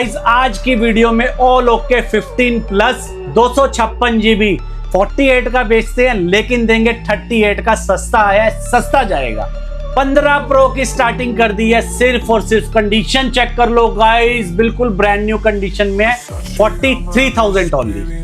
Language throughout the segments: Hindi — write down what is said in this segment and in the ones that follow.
आज की वीडियो में ऑल ओके 15 प्लस 256 GB 48 का बेचते हैं, लेकिन देंगे 38 का। सस्ता आया है, सस्ता जाएगा। 15 प्रो की स्टार्टिंग कर दी है सिर्फ और सिर्फ। कंडीशन चेक कर लो गाइस, बिल्कुल ब्रांड न्यू कंडीशन में है। 43,000 only.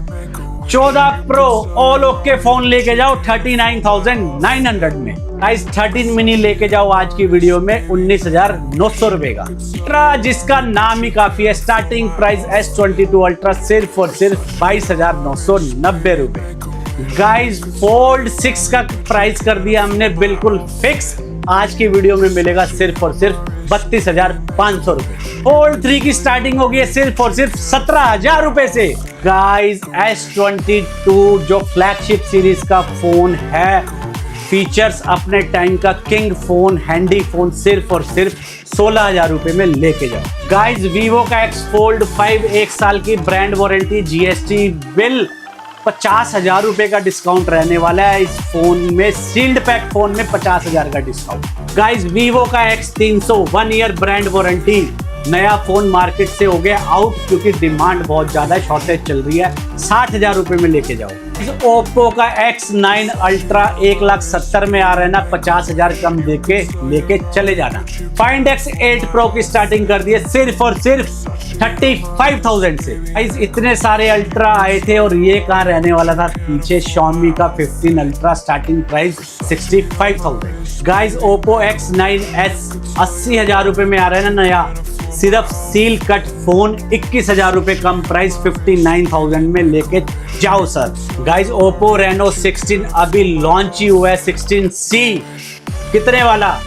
14 pro all okay phone लेके जाओ 39,900 में। गाइस 13 मिनी लेके जाओ आज की वीडियो में 19,900 रुपए का। अल्ट्रा जिसका नाम ही काफी है, स्टार्टिंग प्राइस S22 अल्ट्रा सिर्फ और सिर्फ 22,990 रुपए। गाइस फोल्ड 6 का प्राइस कर दिया हमने बिल्कुल फिक्स। आज की वीडियो में मिलेगा सिर्फ और सिर्फ 32,500 रुपए। फोल्ड 3 की स्टार्टिंग होगी सिर्फ और सिर्फ 17,000 रुपए से। गाइस S22 जो फ्लैगशिप सीरीज का फोन है, फीचर्स अपने टाइम का किंग फोन, हैंडी फोन, सिर्फ और सिर्फ 16,000 रुपए में लेके जाओ। गाइस वीवो का X Fold 5 1 साल की ब्रांड वारंटी, GST बिल, 50,000 रुपए का डिस्काउंट रहने वाला है इस फोन में। सील्ड पैक फोन में 50,000 का डिस्काउंट। गाइस वीवो का X300 1 ईयर ब्रांड वारंटी। नया फोन मार्केट से हो गया आउट क्योंकि डिमांड बहुत ज्यादा है, शॉर्टेज चल रही है। 60,000 रुपए में लेके जाओ। ओप्पो का X9 अल्ट्रा 1,70,000 में आ रहा है ना, 50,000 कम देके लेके चले जाना। फाइंड X8 प्रो की स्टार्टिंग कर दी है सिर्फ और सिर्फ 35,000 से। गाइस इतने सारे अल्ट्रा आए थे और ये कहाँ रहने वाला था पीछे। Xiaomi का 15 ultra starting price 65,000। Guys Oppo X9s 80,000 रुपए में आ रहा है ना नया, सिर्फ सील कट फोन 21,000 रुपए कम प्राइस 59,000 में लेके जाओ सर। गाइस ओप्पो रेनो 16 अभी लॉन्च ही हुआ है। 16C कितने वाला?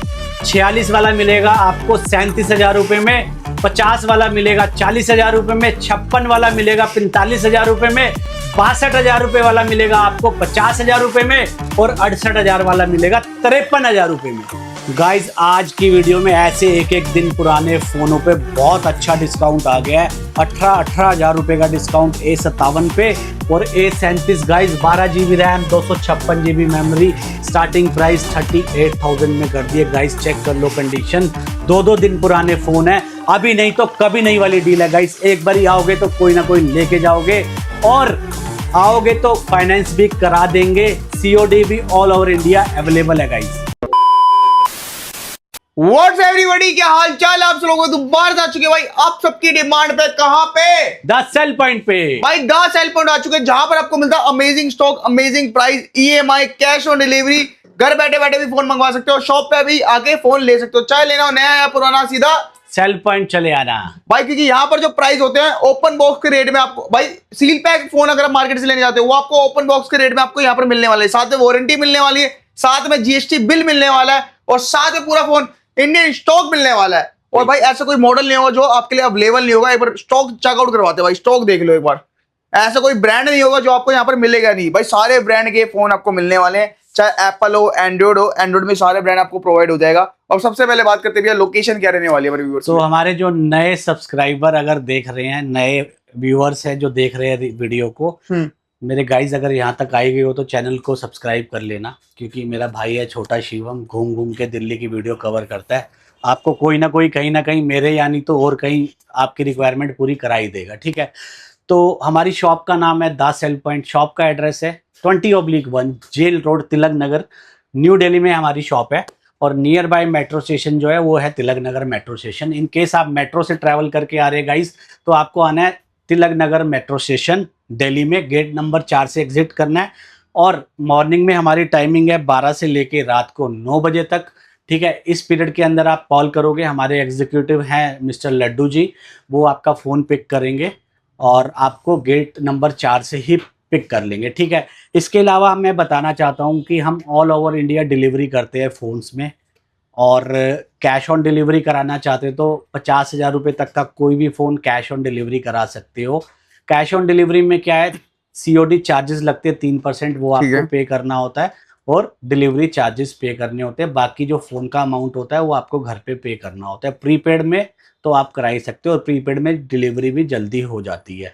46 वाला मिलेगा आपको 37,000 रुपए में। 50 वाला मिलेगा 40,000 रुपए में। 56 वाला मिलेगा 45,000 रुपए में। 62,000 रुपए वाला मिलेगा आपको 50,000 रुपए में। और 68,000 वाला मिलेगा 53,000 रुपए में। गाइज आज की वीडियो में ऐसे एक एक दिन पुराने फोनों पे बहुत अच्छा डिस्काउंट आ गया है। 18,000 रुपए का डिस्काउंट A57 पे और A37। Guys 12 GB RAM, 256 GB memory, starting price 38,000 में कर दिए। गाइज चेक कर लो कंडीशन। 2-2 दिन पुराने फोन है, अभी नहीं तो कभी नहीं वाली डील है। गाइज एक बार ही आओगे तो कोई ना कोई लेके जाओगे, और आओगे तो फाइनेंस भी करा देंगे। COD भी ऑल ओवर इंडिया अवेलेबल है। गाइज व्हाट्स एवरीबॉडी, क्या हाल चाल? आप सब लोगों को दोबारा आ चुके भाई आप सबकी डिमांड पे। कहां पे? 10 सेल पॉइंट पे भाई 10 सेल पॉइंट आ चुके हैं, जहां पर आपको मिलता है amazing stock, amazing price, EMI, cash on delivery. घर बैठे बैठे भी फोन मंगवा सकते हो, शॉप पे भी आके फोन ले सकते हो, चाहे लेना हो नया या पुराना, सीधा सेल पॉइंट चले आना भाई। क्योंकि यहाँ पर जो प्राइस होते हैं ओपन बॉक्स के रेट में आपको, भाई सील पैक फोन अगर आप मार्केट से लेने जाते हो वो आपको ओपन बॉक्स के रेट में आपको यहाँ पर मिलने वाला है। साथ में वारंटी मिलने वाली है, साथ में GST बिल मिलने वाला है, और साथ में पूरा फोन इंडियन स्टॉक मिलने वाला है। और भाई ऐसा कोई मॉडल नहीं होगा जो आपके लिए अवेलेबल नहीं होगा। एक बार स्टॉक चेकआउट करवाते हैं भाई, स्टॉक देख लो एक बार। ऐसा कोई ब्रांड नहीं होगा जो आपको यहाँ पर मिलेगा नहीं। भाई सारे ब्रांड के फोन आपको मिलने वाले हैं, चाहे एप्पल हो, एंड्रॉइड में सारे ब्रांड आपको प्रोवाइड हो जाएगा। और सबसे पहले बात करते हैं लोकेशन क्या रहने वाली है हमारे व्यूअर्स। तो हमारे जो नए सब्सक्राइबर अगर देख रहे हैं, नए व्यूअर्स हैं जो देख रहे हैं वीडियो को, मेरे गाइज अगर यहाँ तक आए गए हो तो चैनल को सब्सक्राइब कर लेना, क्योंकि मेरा भाई है छोटा शिवम, घूम घूम के दिल्ली की वीडियो कवर करता है। आपको कोई ना कोई कहीं ना कहीं मेरे यानी तो और कहीं आपकी रिक्वायरमेंट पूरी करा ही देगा, ठीक है। तो हमारी शॉप का नाम है द सेल पॉइंट। शॉप का एड्रेस है 20/1 jail road, Tilak Nagar, new Delhi में हमारी शॉप है। और नियर बाय मेट्रो स्टेशन जो है वो है Tilak Nagar metro station. In case आप मेट्रो से ट्रैवल करके आ रहे गाइस तो आपको आना है तिलक नगर मेट्रो स्टेशन दिल्ली में, गेट नंबर 4 से एग्जिट करना है। और मॉर्निंग में हमारी टाइमिंग है 12 से लेके रात को 9 बजे तक, ठीक है। इस पीरियड के अंदर आप कॉल करोगे, हमारे एग्जीक्यूटिव हैं मिस्टर लड्डू जी, वो आपका फ़ोन पिक करेंगे और आपको गेट नंबर 4 से ही पिक कर लेंगे, ठीक है। इसके अलावा मैं बताना चाहता हूँ कि हम ऑल ओवर इंडिया डिलीवरी करते हैं फ़ोन्स में, और कैश ऑन डिलीवरी कराना चाहते हो तो 50,000 रुपये तक का कोई भी फ़ोन कैश ऑन डिलीवरी करा सकते हो। कैश ऑन डिलीवरी में क्या है, COD चार्जेस लगते हैं 3%, वो आपको पे करना होता है, और डिलीवरी चार्जेस पे करने होते हैं। बाकी जो फ़ोन का अमाउंट होता है वो आपको घर पे करना होता है। प्रीपेड में तो आप करा ही सकते हो, और प्रीपेड में डिलीवरी भी जल्दी हो जाती है,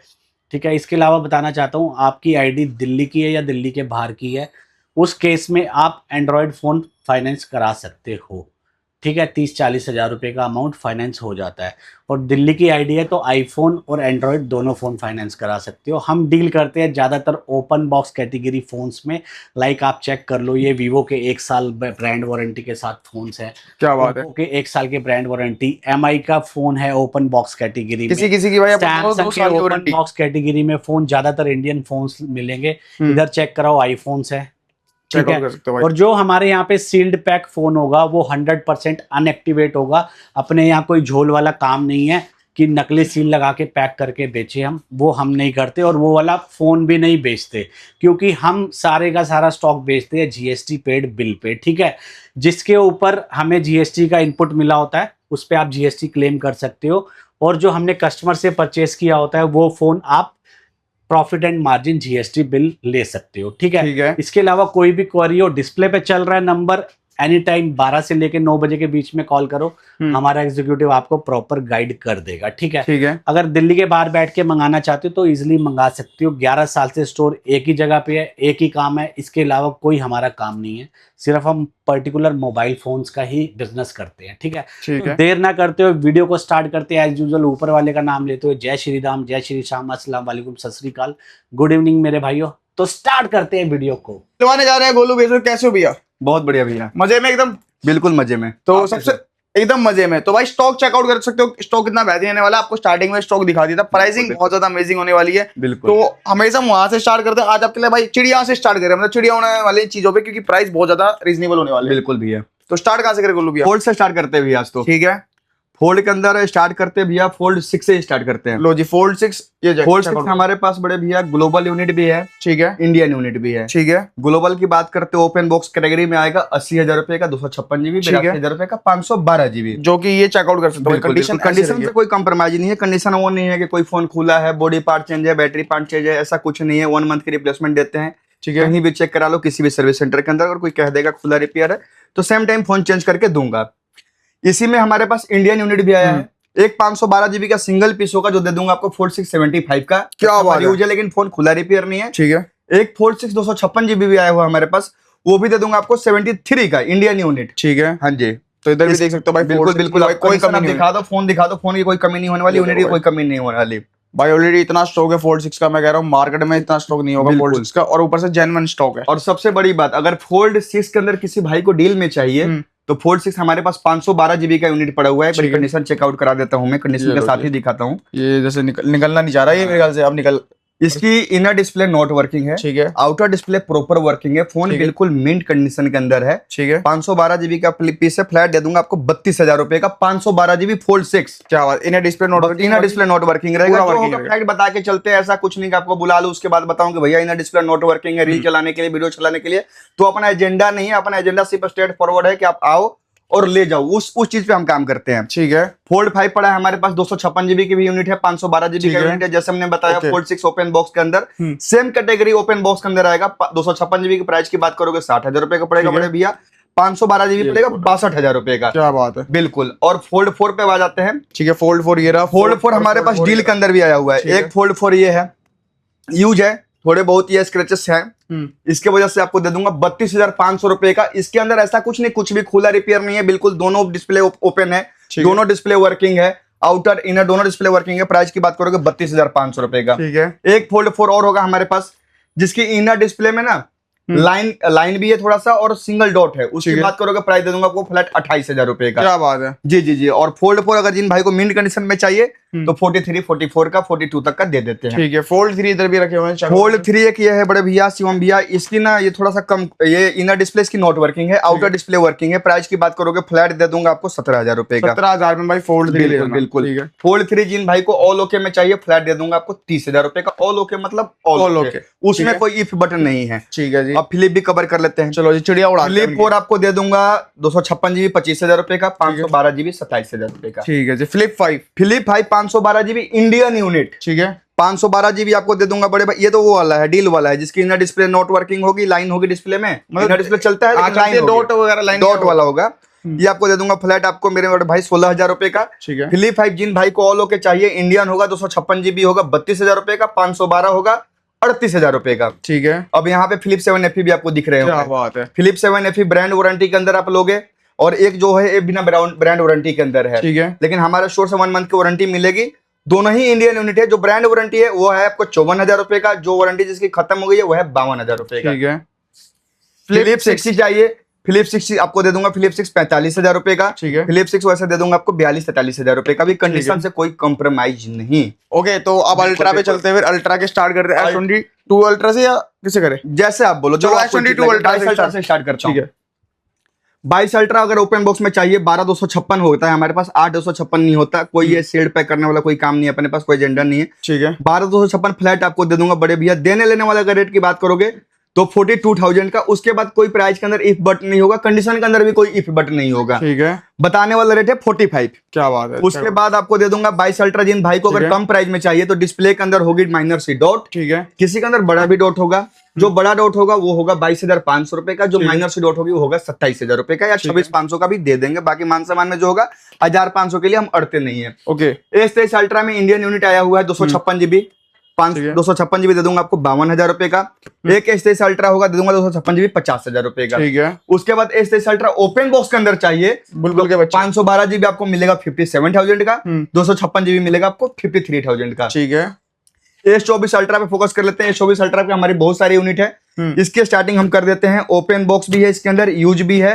ठीक है। इसके अलावा बताना चाहता हूँ, आपकी ID दिल्ली की है या दिल्ली के बाहर की है, उस केस में आप एंड्रॉयड फ़ोन फाइनेंस करा सकते हो, ठीक है, 30-40 हज़ार रुपये का अमाउंट फाइनेंस हो जाता है। और दिल्ली की आईडी है तो आईफोन और एंड्रॉयड दोनों फ़ोन फाइनेंस करा सकते हो। हम डील करते हैं ज़्यादातर ओपन बॉक्स कैटेगरी फ़ोन्स में। लाइक आप चेक कर लो, ये वीवो के 1 साल ब्रांड वारंटी के साथ फ़ोन्स हैं। क्या बात है, ओप्पो के 1 साल के ब्रांड वारंटी। एमआई का फ़ोन है ओपन बॉक्स कैटेगरी में। किसी किसी की भाई सैमसंग 2 के साल की ओपन वारंटी। बॉक्स कैटेगरी में फ़ोन ज़्यादातर इंडियन फ़ोन्स मिलेंगे। इधर चेक कराओ, आईफोन्स है, ठीक है। कर सकते हो भाई। और जो हमारे यहाँ पे सील्ड पैक फोन होगा वो 100% अनएक्टिवेट होगा। अपने यहाँ कोई झोल वाला काम नहीं है कि नकली सील लगा के पैक करके बेचे हम, वो हम नहीं करते। और वो वाला फोन भी नहीं बेचते, क्योंकि हम सारे का सारा स्टॉक बेचते हैं जीएसटी पेड बिल पे, ठीक है। जिसके ऊपर हमें जीएसटी का इनपुट मिला होता है उस पर आप जीएसटी क्लेम कर सकते हो। और जो हमने कस्टमर से परचेस किया होता है वो फोन आप profit and margin GST bill ले सकते हो, ठीक है। इसके अलावा कोई भी क्वेरी हो, डिस्प्ले पे चल रहा है नंबर, एनी टाइम 12 से लेकर 9 बजे के बीच में कॉल करो, हमारा एग्जीक्यूटिव आपको प्रॉपर गाइड कर देगा, ठीक है। अगर दिल्ली के बाहर बैठ के मंगाना चाहते हो तो इजीली मंगा सकते हो। 11 साल से स्टोर एक ही जगह पे है, एक ही काम है, इसके अलावा कोई हमारा काम नहीं है। सिर्फ हम पर्टिकुलर मोबाइल फोन्स का ही बिजनेस करते हैं, ठीक है। तो देर ना करते हो, वीडियो को स्टार्ट करते हैं। एज यूजुअल ऊपर वाले का नाम लेते हो। जय श्री राम, जय श्री श्याम, अस्सलाम वालेकुम, सत श्री अकाल, गुड इवनिंग मेरे भाइयों। तो स्टार्ट करते हैं वीडियो को। दिलवाने जा रहे हैं गोलू भैया, कैसे हो भैया? बहुत बढ़िया भैया, मजे में एकदम, बिल्कुल मजे में। तो सबसे एकदम मजे में। तो भाई स्टॉक चेकआउट कर सकते हो, स्टॉक कितना बेहतरीन होने वाला है। आपको स्टार्टिंग में स्टॉक दिखा दिया था, प्राइसिंग बहुत ज्यादा अमेजिंग होने वाली है। बिल्कुल। तो हमेशा हम वहां से स्टार्ट करते हैं। आज आपके लिए भाई चिड़िया से स्टार्ट करें, मतलब चिड़िया होने वाली चीजों पे, क्योंकि प्राइस बहुत ज्यादा रीजनेबल होने वाले हैं। बिल्कुल भैया। तो स्टार्ट कहां से करें गोलू भैया? फोल्ड से स्टार्ट करते हैं भैया आज तो। ठीक है, फोल्ड के अंदर स्टार्ट करते हैं भैया, फोल्ड 6 से स्टार्ट करते हैं। लो जी, फोल्ड 6। ये फोल्ड 6 हमारे पास बड़े भैया ग्लोबल यूनिट भी है, ठीक है, इंडियन यूनिट भी है, ठीक है। ग्लोबल की बात करते हैं ओपन बॉक्स कैटेगरी में आएगा 80,000 रुपए का 256 जीबी, 82,000 रुपए का 512 जीबी, जो कि ये चेकआउट कर सकते हो। कंडीशन से कोई कंप्रोमाइज नहीं है। कंडीशन वो नहीं है कि कोई फोन खुला है, बॉडी पार्ट चेंज है, बैटरी पार्ट चेंज है, ऐसा कुछ नहीं है। 1 मंथ की रिप्लेसमेंट देते हैं, ठीक है। कहीं भी चेक करा लो, किसी भी सर्विस सेंटर के अंदर। अगर कोई कह देगा खुला रिपेयर है तो सेम टाइम फोन चेंज करके दूंगा। इसी में हमारे पास इंडियन यूनिट भी आया है, एक 512 जीबी का सिंगल पीस होगा जो दे दूंगा आपको फोल्ड 6 75 का। क्या बात है, लेकिन फोन खुला रिपेयर नहीं है, ठीक है। एक फोल्ड 6 256 जीबी भी आया हुआ हमारे पास, वो भी दे दूंगा आपको 73 का इंडियन यूनिट, ठीक है। हाँ जी। तो इधर भी देख सकते हो भाई, बिल्कुल बिल्कुल, कोई कमी नहीं। दिखा दो फोन, दिखा दो फोन की कोई कमी नहीं होने वाली, यूनिट की कोई कमी नहीं होने वाली भाई। ऑलरेडी इतना स्टॉक है फोल्ड 6 का, मैं कह रहा हूँ मार्केट में इतना स्टॉक नहीं होगा फोल्ड 6 का, और ऊपर से जेन्युइन स्टॉक है। और सबसे बड़ी बात, अगर फोल्ड 6 के अंदर किसी भाई को डील में चाहिए तो फोल्ड 6 हमारे पास 512 जीबी का यूनिट पड़ा हुआ है। कंडीशन चेकआउट करा देता हूँ मैं, कंडीशन के साथ ही दिखाता हूँ। ये जैसे निकलना नहीं चाह रहा है ये मेरे ख्याल से, अब निकल। इसकी इनर डिस्प्ले नॉट वर्किंग है, ठीक है। आउटर डिस्प्ले प्रॉपर वर्किंग है। फोन बिल्कुल मिंट कंडीशन के अंदर है, ठीक है। 512 जीबी का पीस है, फ्लैट दे दूंगा आपको 32,000 रुपए का। 512 जीबी फोल्ड 6। क्या बात, inner display not working, inner display not working रहेगा। फ्लैट बता के चलते हैं, ऐसा कुछ नहीं कि आपको बुला लो उसके बाद बताऊं कि भैया इनर डिस्प्ले नॉट वर्किंग है, रील चलाने के लिए, वीडियो चलाने के लिए। तो अपना एजेंडा नहीं है, अपना एजेंडा सिर्फ स्ट्रेट फॉरवर्ड है कि आप आओ और ले जाओ, उस चीज पे हम काम करते हैं, ठीक है। फोल्ड 5 पड़ा है हमारे पास, 256 जीबी की भी यूनिट है, 512 जीबी का यूनिट है, जैसे हमने बताया। फोल्ड 6 ओपन बॉक्स के अंदर सेम कैटेगरी ओपन बॉक्स के अंदर आएगा। 256 जीबी की प्राइस की बात करोगे 60,000 रुपए का पड़ेगा बड़े भैया। 512 जीबी पड़ेगा 62,000 रुपए का। क्या बात है, बिल्कुल। और फोल्ड 4 पे आ जाते हैं, ठीक है। फोल्ड 4 ये रहा, फोल्ड 4 हमारे पास डील के अंदर भी आया हुआ है। एक फोल्ड 4 ये है, यूज है, थोड़े बहुत ये स्क्रैचेस हैं, इसके वजह से आपको दे दूंगा 32,500 रुपए का। इसके अंदर ऐसा कुछ नहीं, कुछ भी खुला रिपेयर नहीं है, बिल्कुल दोनों डिस्प्ले ओपन है, दोनों डिस्प्ले वर्किंग है, आउटर इनर दोनों डिस्प्ले वर्किंग है। प्राइस की बात करोगे 32,500 रुपए का, ठीक है। एक फोल्ड 4 और होगा हमारे पास, जिसकी इनर डिस्प्ले में ना लाइन भी है थोड़ा सा, और सिंगल डॉट है। उसकी बात करोगे प्राइस दे दूंगा आपको फ्लैट 28,000 रुपए का। क्या बात है, जी जी जी। और फोल्ड 4 अगर जिन भाई को मिंट कंडीशन में चाहिए तो 43, 44 का 42 तक का दे देते हैं, ठीक है। फोल्ड 3 इधर भी रखे हुए हैं। फोल्ड 3 एक ये है बड़े भैया, शिवम भैया, इसकी ना ये थोड़ा सा कम, ये इनर डिस्प्ले इसकी नॉट वर्किंग है, आउटर डिस्प्ले वर्किंग है। प्राइस की बात करोगे फ्लैट दे दूंगा आपको 17,000 रुपए का। 17,000 में भाई फोल्ड 3 बिल्कुल बिल्कुल। फोल्ड 3 जिन भाई को ऑल ओके में चाहिए, फ्लैट दे दूंगा आपको 30,000 रुपए का। ऑल ओके मतलब ऑल ओके, उसमें कोई इफ बटन नहीं है, ठीक है जी। अब फ्लिप भी कवर कर लेते हैं, चलो जी, चिड़िया उड़ा। फ्लिप 4 आपको दे दूंगा 256 जीबी 25,000 रुपए का, 512 जीबी 27,000 रुपए का, ठीक है जी। फ्लिप 5 512 जीबी इंडियन यूनिट, ठीक है। 512 जीबी आपको दे दूंगा बड़े भाई। ये तो वो वाला है, डील वाला है, जिसकी इनर डिस्प्ले नॉट वर्किंग होगी, लाइन होगी डिस्प्ले में, इनर डिस्प्ले चलता है लेकिन लाइन डॉट वगैरह लाइन डॉट वाला होगा। ये आपको दे दूंगा फ्लैट आपको मेरे बड़े भाई 16,000 रुपए का, ठीक है। फ्लिप 5 जिन भाई को ऑल ओके चाहिए, इंडियन होगा, 256 जीबी होगा, 32,000 रुपए का, 512 होगा 38,000 रुपए का, ठीक है। अब यहाँ पे फिलिप 7 FE भी आपको दिख रहे क्या हो, बात है। फिलिप 7 FE ब्रांड वारंटी के अंदर आप लोगे, और एक जो है ये बिना ब्रांड वारंटी के अंदर है। ठीक है, लेकिन हमारे स्टोर से 1 मंथ की वारंटी मिलेगी। दोनों ही इंडियन यूनिट है। जो ब्रांड वारंटी है वो है आपको 54,000 रुपए का, जो वारंटी जिसकी खत्म हो गई है वो है 52,000 रुपए का। ठीक है। फिलिप्स 60 चाहिए, फिलिप्स 60 आपको दे दूंगा। फिलिप्स 6 45,000 रुपए का। ठीक है। फिलिप्स 6 वैसे दे दूंगा आपको 42-43,000 रुपए का भी। कंडीशन से कोई कॉम्प्रोमाइज नहीं। ओके, तो अब अल्ट्रा पे चलते हैं, फिर अल्ट्रा के स्टार्ट करते हैं। S22 अल्ट्रा से या किसे करें? जैसे आप बोलो। चलो S22 अल्ट्रा से स्टार्ट करता हूँ। ठीक है। 22 अल्ट्रा अगर ओपन बॉक्स में चाहिए 12,256 होता है हमारे पास, 8,256 नहीं होता। कोई ये सील्ड पैक करने वाला कोई काम नहीं है अपने पास, कोई एजेंडा नहीं है। ठीक है। 12,256 फ्लैट आपको दे दूंगा बड़े भैया। देने लेने वाले का रेट की बात करोगे तो 42,000 का। उसके बाद कोई प्राइस के अंदर इफ बटन नहीं होगा, कंडीशन के अंदर भी कोई इफ बटन नहीं होगा। ठीक है। बताने वाला रेट है 45। क्या बात है। उसके बाद आपको दे दूंगा 22 अल्ट्रा। जिन भाई को अगर कम प्राइस में चाहिए तो डिस्प्ले के अंदर होगी माइनर सी डॉट। ठीक है। किसी के अंदर बड़ा भी डॉट होगा। जो बड़ा डॉट होगा वो होगा 22,500 रुपए का। जो माइनर सी डॉट होगी वो होगा 27,000 रुपए का, या 26,500 का भी दे देंगे। बाकी मान सम्मान में जो होगा 1,500 के लिए हम अड़ते नहीं है। ओके। S23 अल्ट्रा में इंडियन यूनिट आया हुआ है 256 GB। 256 GB दे दूंगा आपको 52,000 रुपए का। एक S23 अल्ट्रा होगा दे दूंगा 256 GB 50,000 रुपए का। ठीक है। उसके बाद S23 अल्ट्रा ओपन बॉक्स के अंदर चाहिए बुलबुल के बच्चे। 512 GB आपको मिलेगा 57,000 का। 256 GB मिलेगा आपको 53,000 का। ठीक है। S24 अल्ट्रा पे फोकस कर लेते हैं। S24 अल्ट्रा पे हमारी बहुत सारी यूनिट है। इसकी स्टार्टिंग हम कर देते हैं। ओपन बॉक्स भी है इसके अंदर, यूज भी है।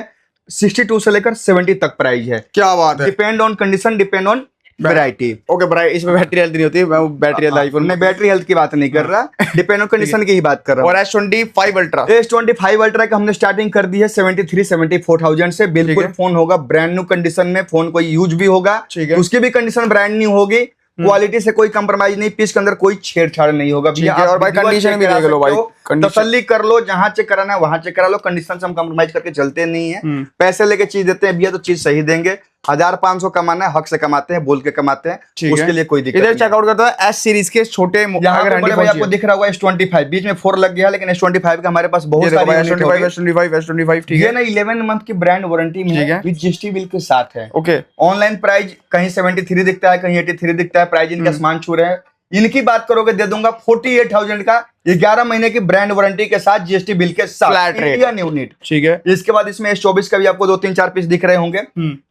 62 से लेकर 70 तक प्राइस है। क्या बात है। Depend on condition, depend on variety. Okay भाई, इसमें बैटरी हेल्थ नहीं होती, मैं बैटरी हेल्थ आईफोन मैं बैटरी हेल्थ की बात नहीं कर रहा, डिपेंड ऑन कंडीशन की ही बात कर रहा हूँ। और S25 अल्ट्रा। S25 अल्ट्रा का हमने स्टार्टिंग कर दी है 73-74,000 से। बिल्कुल फोन होगा ब्रांड न्यू कंडीशन में। फोन कोई यूज भी होगा, ठीक है। उसकी भी कंडीशन ब्रांड न्यू होगी। क्वालिटी से कोई कंप्रोमाइज नहीं, पीस के अंदर कोई छेड़छाड़ नहीं होगा भैया। और भाई कंडीशन भी देख लो भाई, तसल्ली कर लो, जहां चेक कराना है वहां चेक करा लो। कंडीशन से हम कंप्रोमाइज करके चलते नहीं है। पैसे लेके चीज देते हैं भैया तो चीज सही देंगे। 1,500 कमाना है, हक से कमाते हैं, बोल के कमाते हैं, उसके लिए कोई दिक्कत इधर नहीं। चेकआउट करता है S सीरीज के छोटे भाई आपको दिख रहा होगा S25, बीच में 4 लग गया, लेकिन S25 का हमारे पास बहुत सारी S25 ठीक ये है ना 11 मंथ की ब्रांड वारंटी में है, विद GST बिल के साथ है। ओके। ऑनलाइन प्राइस कहीं 73 दिखता है, कहीं 83 दिखता है। प्राइस इनका आसमान छू रहे हैं। इनकी बात करोगे दे दूंगा 48,000 का 11 महीने की ब्रांड वारंटी के साथ, GST बिल के साथ, फ्लैट रेट इंडियन यूनिट। ठीक है। इसके बाद इसमें S24 का भी आपको 2-3-4 पीस दिख रहे होंगे,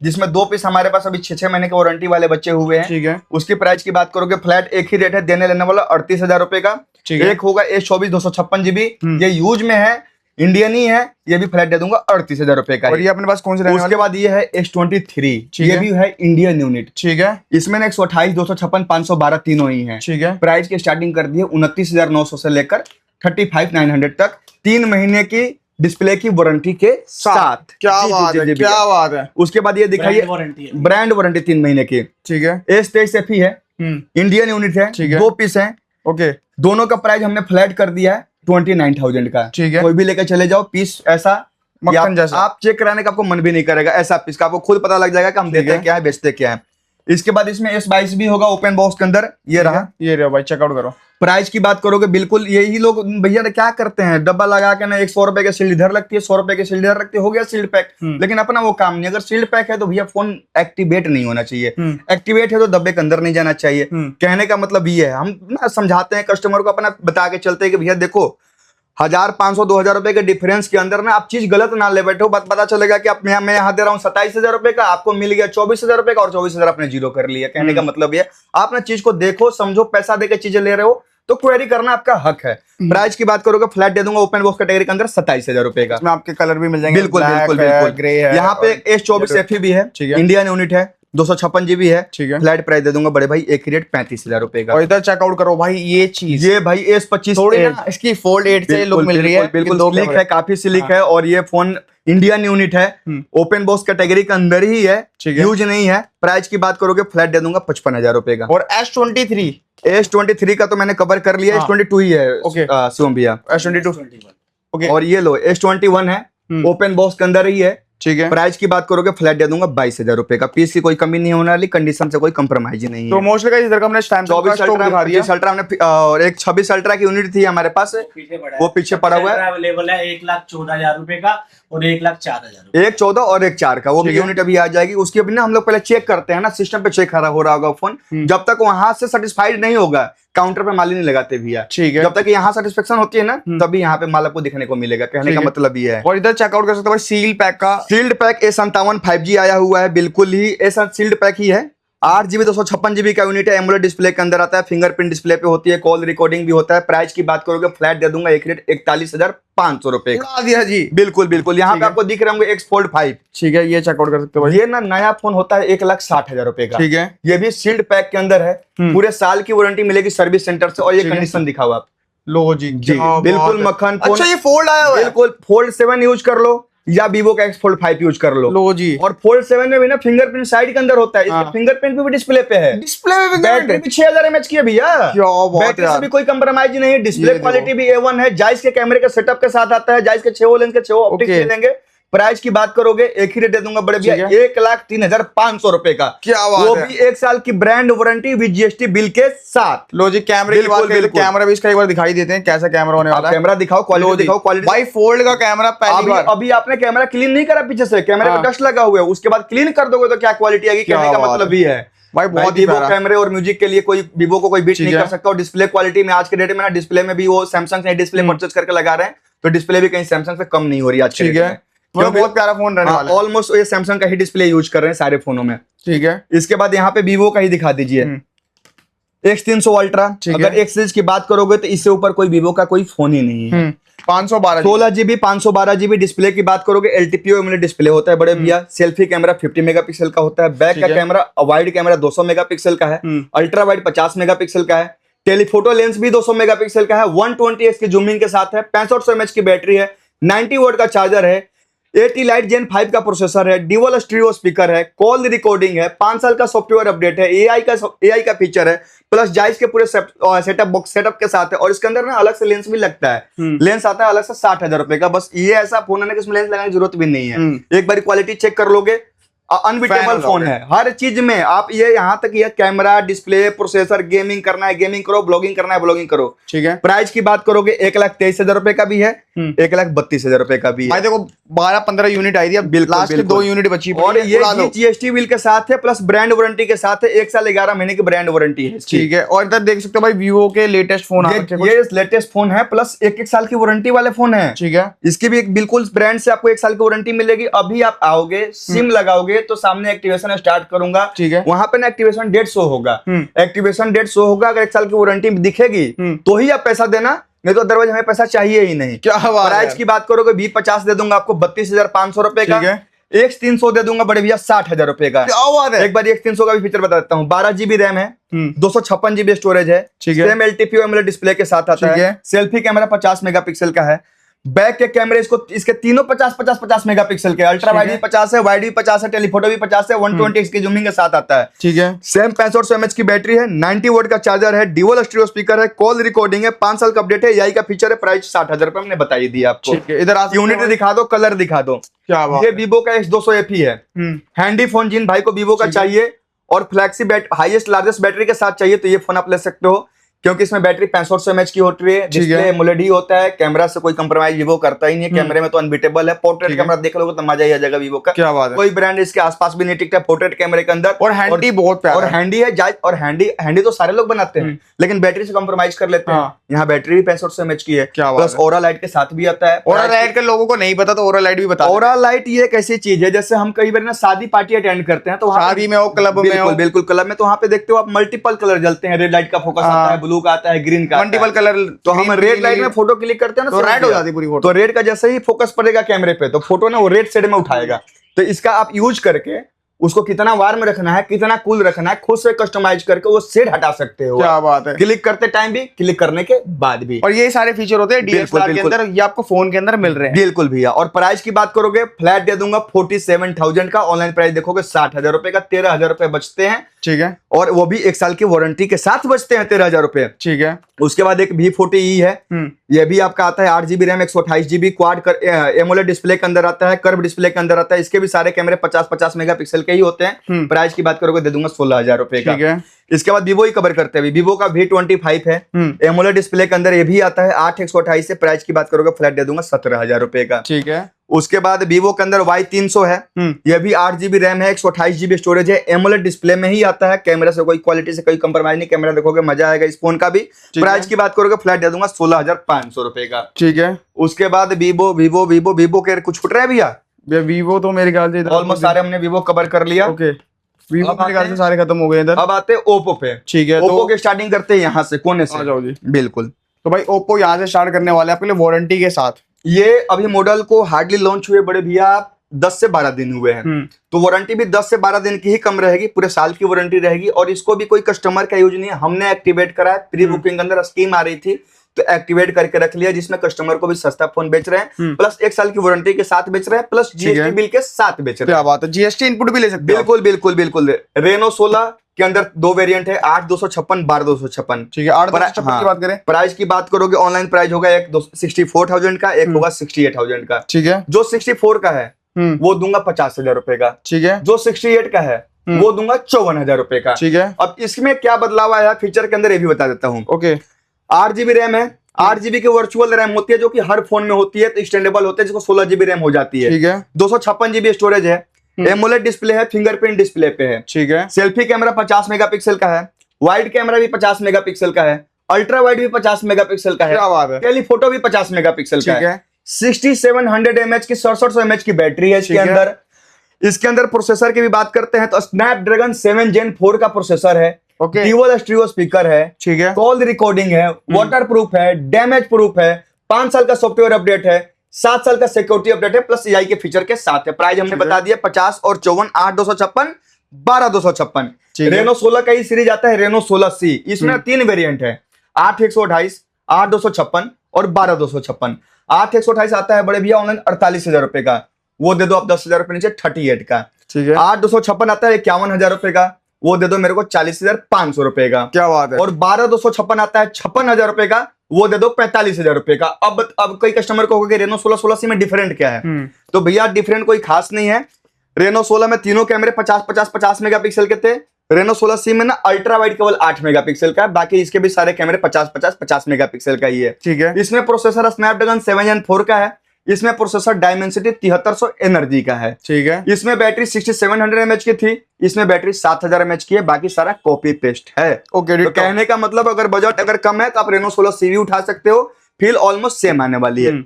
जिसमें 2 पीस हमारे पास अभी 6-6 महीने के वारंटी वाले बच्चे हुए हैं। ठीक है। उसकी प्राइस की बात करोगे फ्लैट एक ही रेट है, देने लेने वाला 38,000 रुपए का। एक होगा S24 256 GB, ये यूज में है, इंडियन ही है, ये भी फ्लैट दे दूंगा 38,000 रुपए का। और ये अपने पास कौन से? उसके बाद ये है S23, ये भी है इंडियन यूनिट। ठीक है। इसमें 128, 256, 512 तीनों ही हैं। ठीक है। प्राइस की स्टार्टिंग कर दी है 29,900 से लेकर 35,900 तक, 3 महीने की डिस्प्ले की वारंटी के साथ। क्या बात है, क्या बात है। उसके बाद ये दिखाइए ब्रांड वारंटी 3 महीने की। ठीक है। S23 FE है, इंडियन यूनिट है, 2 पीस है। ओके। दोनों का प्राइस हमने फ्लैट कर दिया है 29,000 का। ठीक है। कोई भी लेकर चले जाओ, पीस ऐसा मक्खन जैसा, आप चेक कराने का आपको मन भी नहीं करेगा। ऐसा पीस का आपको खुद पता लग जाएगा कि हम देते हैं क्या है, बेचते क्या है। इसके बाद इसमें S22 भी होगा ओपन बॉक्स के अंदर, ये रहा भाई, चेकआउट करो। प्राइस की बात करोगे बिल्कुल यही लोग भैया क्या करते हैं, डब्बा लगा के ना 100 रुपए की सील्ड इधर लगती है, 100 रुपए की सील्ड इधर लगती है, हो गया सील्ड पैक। लेकिन अपना वो काम नहीं। अगर सील्ड पैक है तो भैया फोन एक्टिवेट नहीं होना चाहिए। एक्टिवेट है तो डब्बे के अंदर नहीं जाना चाहिए। कहने का मतलब ये है, हम ना समझाते हैं कस्टमर को, अपना बता के चलते हैं कि भैया देखो 1,500 2,000 रुपए के डिफरेंस के अंदर ना आप चीज गलत ना ले बैठो। पता चलेगा कि आप मैं यहाँ दे रहा हूँ 27,000 रुपए का, आपको मिल गया 24,000 रुपए का, और 24,000 आपने जीरो कर लिया। कहने का मतलब ये, आप ना चीज को देखो समझो, पैसा देकर चीजें ले रहे हो तो क्वेरी करना आपका हक है। प्राइस की बात करोगे फ्लैट दे दूंगा ओपन बॉक्स कैटेगरी के अंदर 27,000 रुपए का। इसमें आपके कलर भी मिल जाएंगे। बिल्कुल बिल्कुल बिल्कुल। ग्रे है। यहाँ पे S24 FE भी है, इंडियन यूनिट है, 256 GB है। ठीक है। फ्लैट प्राइस दे दूंगा बड़े भाई एक ही रेट 35,000 रुपए का। और इधर चेकआउट करो भाई, ये चीज, ये भाई S25 थोड़ी ना इसकी फोल्ड 8 से लुक मिल रही है, बिल्कुल स्लिक है, काफी स्लिक है। और ये फोन इंडियन यूनिट है, ओपन बॉक्स कैटेगरी के अंदर ही है, यूज नहीं है। प्राइस की बात करोगे फ्लैट दे दूंगा 55,000 रुपए का। और S23 का तो मैंने कवर कर लिया, S22 ही है। ओके शिवम भैया, S22 ओके। और ये लो S21 है, ओपन बॉक्स के अंदर ही है। ठीक है। प्राइस की बात करोगे फ्लैट दे दूंगा 22,000 रुपए का। पीस की कोई कमी नहीं होने वाली, कंडीशन से कोई कंप्रोमाइज नहीं है। तो मोस्टली गाइस इधर का हमने सैमसंग का स्टॉक दिखा दिया। 24 अल्ट्रा हमने, और एक 26 अल्ट्रा की यूनिट थी हमारे पास, वो पीछे पड़ा हुआ है। अवेलेबल है 1,14,000 रुपए का और 1,04,000। एक 14 और एक 4 का, वो भी यूनिट अभी आ जाएगी। उसकी अभी ना हम लोग पहले चेक करते हैं ना, सिस्टम पे चेक हो रहा होगा फोन। जब तक वहां से सेटिस्फाइड नहीं होगा, काउंटर पे माल नहीं लगाते भैया। ठीक है। जब तक यहाँ सेटिस्फेक्शन होती है ना, तभी यहाँ पे माल आपको दिखने को मिलेगा। कहने का मतलब ये है। और इधर चेकआउट कर सकते हो सील पैक का सील्ड पैक A57 5G आया हुआ है, बिल्कुल ही ऐसा सील्ड पैक ही है। 8GB 256GB का यूनिट है, एमोलेड डिस्प्ले के अंदर आता है, फिंगरप्रिंट डिस्प्ले पे होती है, कॉल रिकॉर्डिंग भी होता है। प्राइस की बात करोगे फ्लैट दे दूंगा एक रेट 41,500 रुपए का। उड़ा दिया जी। बिल्कुल बिल्कुल, यहाँ पे आपको दिख रहे होंगे X Fold 5। ठीक है, ये चेकआउट कर सकते हो भाई। ये ना नया फोन होता है 1,60,000 रुपए का। ठीक है, ये भी सील्ड पैक के अंदर है, पूरे साल की वारंटी मिलेगी सर्विस सेंटर से, और ये ठीक है। कंडीशन दिखाओ आप लो जी जी, क्या बिल्कुल बात है। मक्खन फोन। अच्छा, ये फोल्ड आया हुआ है। बिल्कुल फोल्ड 7 यूज कर लो या वीवो का X Fold 5 यूज कर लो। लो जी, और फोल्ड 7 में भी ना फिंगरप्रिंट साइड के अंदर होता है, इसके फिंगरप्रिंट भी डिस्प्ले पे है। डिस्प्ले में भी बैटरी भी 6000 mAh की है भैया। क्या बात बैटरी है से भी कोई कंप्रोमाइज नहीं है, डिस्प्ले ये क्वालिटी भी A1 है। जायज के कैमरे के सेटअप के साथ आता है, जायज के 6 लेंस के 6 ऑप्टिक्स Okay। मिलेंगे। प्राइस की बात करोगे एक ही रेट दे दूंगा बड़े भैया, ठीक है। 1,03,500 रुपए का। क्या वो बात है। भी 1 साल की brand warranty with GST bill के साथ। लो जी, कैमरे की बिल्कुल, बात करें तो बिल्कुल। कैमरा भी इसका एक बार दिखाई देते हैं, कैसा कैमरा होने आप वाला है। कैमरा दिखाओ, लो क्वालिटी जी। दिखाओ, क्वालिटी। भाई फोल्ड का कैमरा पहली बार। अभी आपने कैमरा क्लीन नहीं करा पीछे से, कैमरे हाँ। पे डस्ट लगा हुआ है, उसके बाद क्लीन कर दोगे तो क्या क्वालिटी आएगी, क्या कहने का बात मतलब है। ये है। भाई बहुत ही वीवो प्यारा। कैमरे और म्यूजिक के लिए कोई वीवो को कोई बीट ठीक नहीं है। कर सकता। और डिस्प्ले क्वालिटी में आज के डेट में ना डिस्प्ले में भी वो सैमसंग से डिस्प्ले परचेज करके लगा रहे हैं, तो डिस्प्ले भी कहीं सैमसंग से कम नहीं हो रही आज के ठीक डेट है, में। मतलब बहुत प्यारा फोन रहने वाला है। ऑलमोस्ट ये सैमसंग का ही डिस्प्ले यूज कर रहे हैं सारे फोनों में। ठीक है, इसके बाद यहाँ पे वीवो का ही दिखा दीजिए, X300 अल्ट्रा। ठीक अगर है। X सीरीज की बात करोगे तो इससे ऊपर कोई वीवो का कोई फोन ही नहीं है। 512 16GB 512GB डिस्प्ले की बात करोगे, LTPO एमुलेट डिस्प्ले होता है बड़े भैया। सेल्फी कैमरा 50 मेगापिक्सल का होता है, बैक ठीक का है। कैमरा वाइड कैमरा 200 मेगापिक्सल का है, अल्ट्रा वाइड 50 मेगापिक्सल का है, टेलीफोटो लेंस भी 200 मेगापिक्सल का है, 120x की जूमिंग के साथ है, 6500 mAh की बैटरी है, 90 वोल्ट का चार्जर है, AT लाइट जेन 5 का प्रोसेसर है, ड्यूअल स्टीरियो स्पीकर है, कॉल रिकॉर्डिंग है, 5 साल का सॉफ्टवेयर अपडेट है, AI का फीचर है, प्लस जायज के पूरे सेटअप बॉक्स सेटअप के साथ है। और इसके अंदर ना अलग से लेंस भी लगता है, लेंस आता है अलग से 60,000 रुपए का। बस ये ऐसा फोन है ना कि इसमें लेंस लगाने की जरूरत भी नहीं है, एक बार क्वालिटी चेक कर लोगे, अनबिटेबल फोन है हर चीज में। आप ये यहाँ तक ये कैमरा, डिस्प्ले, प्रोसेसर, गेमिंग करना है गेमिंग करो, ब्लॉगिंग करना है ब्लॉगिंग करो। ठीक है। प्राइस की बात करोगे 1,23,000 रुपए का भी है, 1,32,000 रुपए का भी है। भाई देखो 12-15 यूनिट आई थी, अब बिल्कुल, लास्ट के बिल्कुल। 2 यूनिट बची और पड़ी है, ये उड़ा दो। GST बिल के साथ है, प्लस ब्रांड वारंटी के साथ है, 1 साल 11 महीने की ब्रांड वारंटी है इसकी। ठीक है, और इधर देख सकते हो भाई वीवो के लेटेस्ट फोन आ रखे हैं कुछ। ये लेटेस्ट फोन है, प्लस 1 साल की वारंटी वाले फोन है। ठीक है, इसकी भी एक बिल्कुल ब्रांड से आपको 1 साल की वारंटी मिलेगी। अभी आप आओगे, सिम लगाओगे तो सामने एक्टिवेशन स्टार्ट करूंगा, ठीक है। वहां पे ना एक्टिवेशन डेट शो होगा, एक्टिवेशन डेट शो होगा। अगर 1 साल की वारंटी दिखेगी तो ही आप पैसा देना, नहीं तो अदरवाइज हमें पैसा चाहिए ही नहीं। क्या बात है। प्राइस की बात करोगे V50 दे दूंगा आपको 32,500 रुपए का। ठीक है। X300 दे दूंगा बड़े भैया 60,000 रुपए का। क्या बात है। एक बार X300 का भी फीचर बता देता हूँ, 12GB रैम है, 256GB स्टोरेज है, ठीक है। सेम LTPO एमुलेट डिस्प्ले के साथ आता ठीक है, है। सेल्फी कैमरा 50 मेगापिक्सल का है, बैक के कैमरे इसके तीनों 50 मेगापिक्सल के, अल्ट्रा वाइड भी 50 है, वाइड भी 50 है, टेलीफोटो भी 50 है, 120x की जूमिंग के साथ आता है। ठीक है, सेम 6500 mAh की बैटरी है, 90 वोल्ट का चार्जर है, ड्यूअल स्टीरियो स्पीकर है, कॉल रिकॉर्डिंग है, 5 साल का अपडेट है, AI का फीचर है। प्राइस 60,000 रुपए मैंने बता ही दिया आपको। ठीक है। इधर आ सकते हो यूनिट भाई। दिखा दो, कलर दिखा दो। क्या बात ये है। वीवो का X200 FE है, हैंडी फोन। जिन भाई को वीवो का चाहिए और फ्लैक्सी हाईएस्ट लार्जेस्ट बैटरी के साथ चाहिए तो ये फोन आप ले सकते हो, क्योंकि इसमें बैटरी 6500 mAh की होती है, डिस्प्ले एमुलेट ही होता है, कैमरा से कोई कंप्रोमाइज वीवो करता ही नहीं है, कैमरे में तो अनबीटेबल है। पोर्ट्रेट कैमरा देख लोगे तो मजा ही आ जाएगा वीवो का। क्या बात है। कोई ब्रांड इसके आसपास भी नहीं टिकता पोर्ट्रेट कैमरे के अंदर। और हैंडी बहुत प्यारा और है। हैंडी है जायज, और हैंडी तो सारे लोग बनाते हैं, लेकिन बैटरी से कंप्रोमाइज कर लेते हैं। हाँ। यहाँ बैटरी भी 6500 mAh की है, क्या बात प्लस है। ओरा लाइट के साथ भी आता है। ओरा लाइट के लोगों को नहीं पता तो ओरा लाइट भी बता ओरा लाइट ये एक ऐसी चीज है, जैसे हम कई बार ना शादी पार्टी अटेंड करते हैं तो वहाँ पे- शादी में हो, क्लब में बिल्कुल हो। बिल्कुल क्लब में, तो वहाँ पे देखते हो आप मल्टीपल कलर जलते हैं, रेड लाइट का फोकस हाँ। आता है, ब्लू का आता है, ग्रीन का आता है। Multiple colour. तो हम रेड लाइट में फोटो क्लिक करते हैं ना तो रेड हो जाती है पूरी फोटो। तो रेड का जैसे ही फोकस पड़ेगा कैमरे पे तो फोटो ना वो रेड शेड में उठाएगा। तो इसका आप यूज करके उसको कितना वार्म रखना है, कितना कूल रखना है, खुद से कस्टमाइज करके वो शेड हटा सकते हो। क्या बात है। क्लिक करते टाइम भी, क्लिक करने के बाद भी। और ये सारे फीचर होते हैं DSLR के बिल्कुल। अंदर, ये आपको फोन के अंदर मिल रहे हैं। बिल्कुल भैया। और प्राइस की बात करोगे फ्लैट दे दूंगा 47,000 का, ऑनलाइन प्राइस देखोगे 60,000 रुपए का, 13,000 रुपए बचते हैं। ठीक है, और वो भी 1 साल की वारंटी के साथ बचते हैं 13,000 रुपए। ठीक है। उसके बाद एक V40e है, ये भी आपका आता है 8GB RAM, 128GB quad AMOLED display के अंदर आता है, कर्व डिस्प्ले के अंदर आता है। इसके भी सारे कैमरे 50-50 मेगापिक्सल के ही होते हैं। प्राइस की बात करोगे दे दूंगा 16,000 रुपए का। ठीक है। इसके बाद वीवो ही कवर करते हैं, वीवो का V25 है, एमोलेड डिस्प्ले के अंदर ये भी आता है 8/128 से। प्राइस की बात करोगे फ्लैट दे दूंगा 17,000 रुपए का। ठीक है। उसके बाद वीवो के अंदर Y300 है, यह भी 8GB रैम है, 128GB स्टोरेज है, एमोलेड डिस्प्ले में ही आता है। कैमरा से कोई क्वालिटी से कोई कंप्रोमाइज नहीं, कैमरा देखोगे मजा आएगा इस फोन का भी। प्राइस की बात करोगे फ्लैट दे दूंगा 16,500 रुपए का। ठीक है। उसके बाद वीवो के कुछ छूट रहे हैं भैया, वीवो तो मेरे ख्याल से ऑलमोस्ट सारे हमने वीवो कवर कर लिया। ओके, वीवो अब मेरे ख्याल आते से सारे खत्म हो गए इधर। अब आते हैं ओप्पो पे। ठीक है, ओप्पो तो की स्टार्टिंग करते हैं यहाँ से, कोने आ से। जाओ जी। बिल्कुल, तो भाई ओप्पो यहाँ से स्टार्ट करने वाले हैं आपके लिए वारंटी के साथ। ये अभी मॉडल को हार्डली लॉन्च हुए बड़े भैया 10 से 12 दिन हुए हैं, तो वारंटी भी 10 से 12 दिन की ही कम रहेगी, पूरे साल की वारंटी रहेगी। और इसको भी कोई कस्टमर का यूज नहीं है, हमने एक्टिवेट करा है। प्री बुकिंग के अंदर स्कीम आ रही थी तो एक्टिवेट करके रख लिया, जिसमें कस्टमर को भी सस्ता फोन बेच रहे हैं, प्लस 1 साल की वारंटी के साथ बेच रहे हैं, प्लस जीएसटी बिल के साथ बेच रहे हैं। क्या बात है, जीएसटी इनपुट भी ले सकते हैं। बिल्कुल बिल्कुल बिल्कुल। रेनो 16 के अंदर 2 वेरिएंट है, 8256, 12256। ठीक है, 8256 की बात करें, प्राइस की बात करोगे ऑनलाइन प्राइस होगा एक 64,000 का, एक होगा 68,000 का। ठीक है, जो 64 का है वो दूंगा 50,000 रुपए का। ठीक है, जो 68 का है वो दूंगा 54,000 रुपए का। ठीक है। अब इसमें क्या बदलाव आया फीचर के अंदर ये भी बता देता हूँ। ओके, 8 GB रैम है, 8 GB की वर्चुअल रैम होती है जो कि हर फोन में होती है, तो स्टैंडेबल होते हैं, जिसको 16 GB रैम हो जाती है। ठीक है, 256 GB स्टोरेज है, एमोलेड डिस्प्ले है, फिंगरप्रिंट डिस्प्ले पे है। ठीक है, सेल्फी कैमरा 50 मेगापिक्सल का है, वाइड कैमरा भी 50 मेगापिक्सल का है, अल्ट्रा वाइड भी 50 मेगापिक्सल का है, क्या बात है। टेलीफोटो भी 50 मेगापिक्सल का ठीक है। है, 6700 mAh की 6700 mAh की बैटरी है इसके ठीक है। अंदर। इसके अंदर प्रोसेसर की भी बात करते हैं तो स्नैपड्रैगन 7 Gen 4 का प्रोसेसर है, ओके, ड्यूअल स्टीरियो स्पीकर है, ठीक है, कॉल रिकॉर्डिंग है, वाटर प्रूफ है, डैमेज प्रूफ है, 5 साल का सॉफ्टवेयर अपडेट है, 7 साल का सिक्योरिटी अपडेट है, प्लस एआई के फीचर के साथ है। प्राइस हमने ठीक है। बता दिया 50 और 54, 8256, 12256। ठीक है। रेनो 16 का ही सीरीज आता है, रेनो 16C। इसमें 3 वेरिएंट है, 8128, 8256 और 12256। 8128 आता है बड़े भैया ऑनलाइन 48,000 रुपए का, वो दे दो आप 10,000 रुपए नीचे, 38 का। ठीक है, 8256 आता है 51,000 रुपए का, वो दे दो मेरे को 40,500 रुपए का। क्या बात है। और 12256 आता है 56,000 रुपए का, वो दे दो 45,000 रुपए का। अब कई कस्टमर को होगा कि रेनो 16 16C में डिफरेंट क्या है, तो भैया डिफरेंट कोई खास नहीं है। रेनो 16 में तीनों कैमरे 50 मेगापिक्सल के थे। रेनो 16C में ना अल्ट्रा वाइड केवल 8 मेगापिक्सल का है, बाकी इसके भी सारे कैमरे 50 मेगापिक्सल का ही है। ठीक है, इसमें प्रोसेसर स्नैपड्रैगन 7 Gen 4 का है, इसमें प्रोसेसर डायमेंसिटी 7300 एनर्जी का है। ठीक है, इसमें बैटरी 6700 mAh की थी, इसमें बैटरी 7000 mAh की है, बाकी सारा कॉपी पेस्ट है। ओके, तो कहने का मतलब अगर बजट अगर कम है तो आप रेनो 16C भी उठा सकते हो, फील ऑलमोस्ट सेम आने वाली है।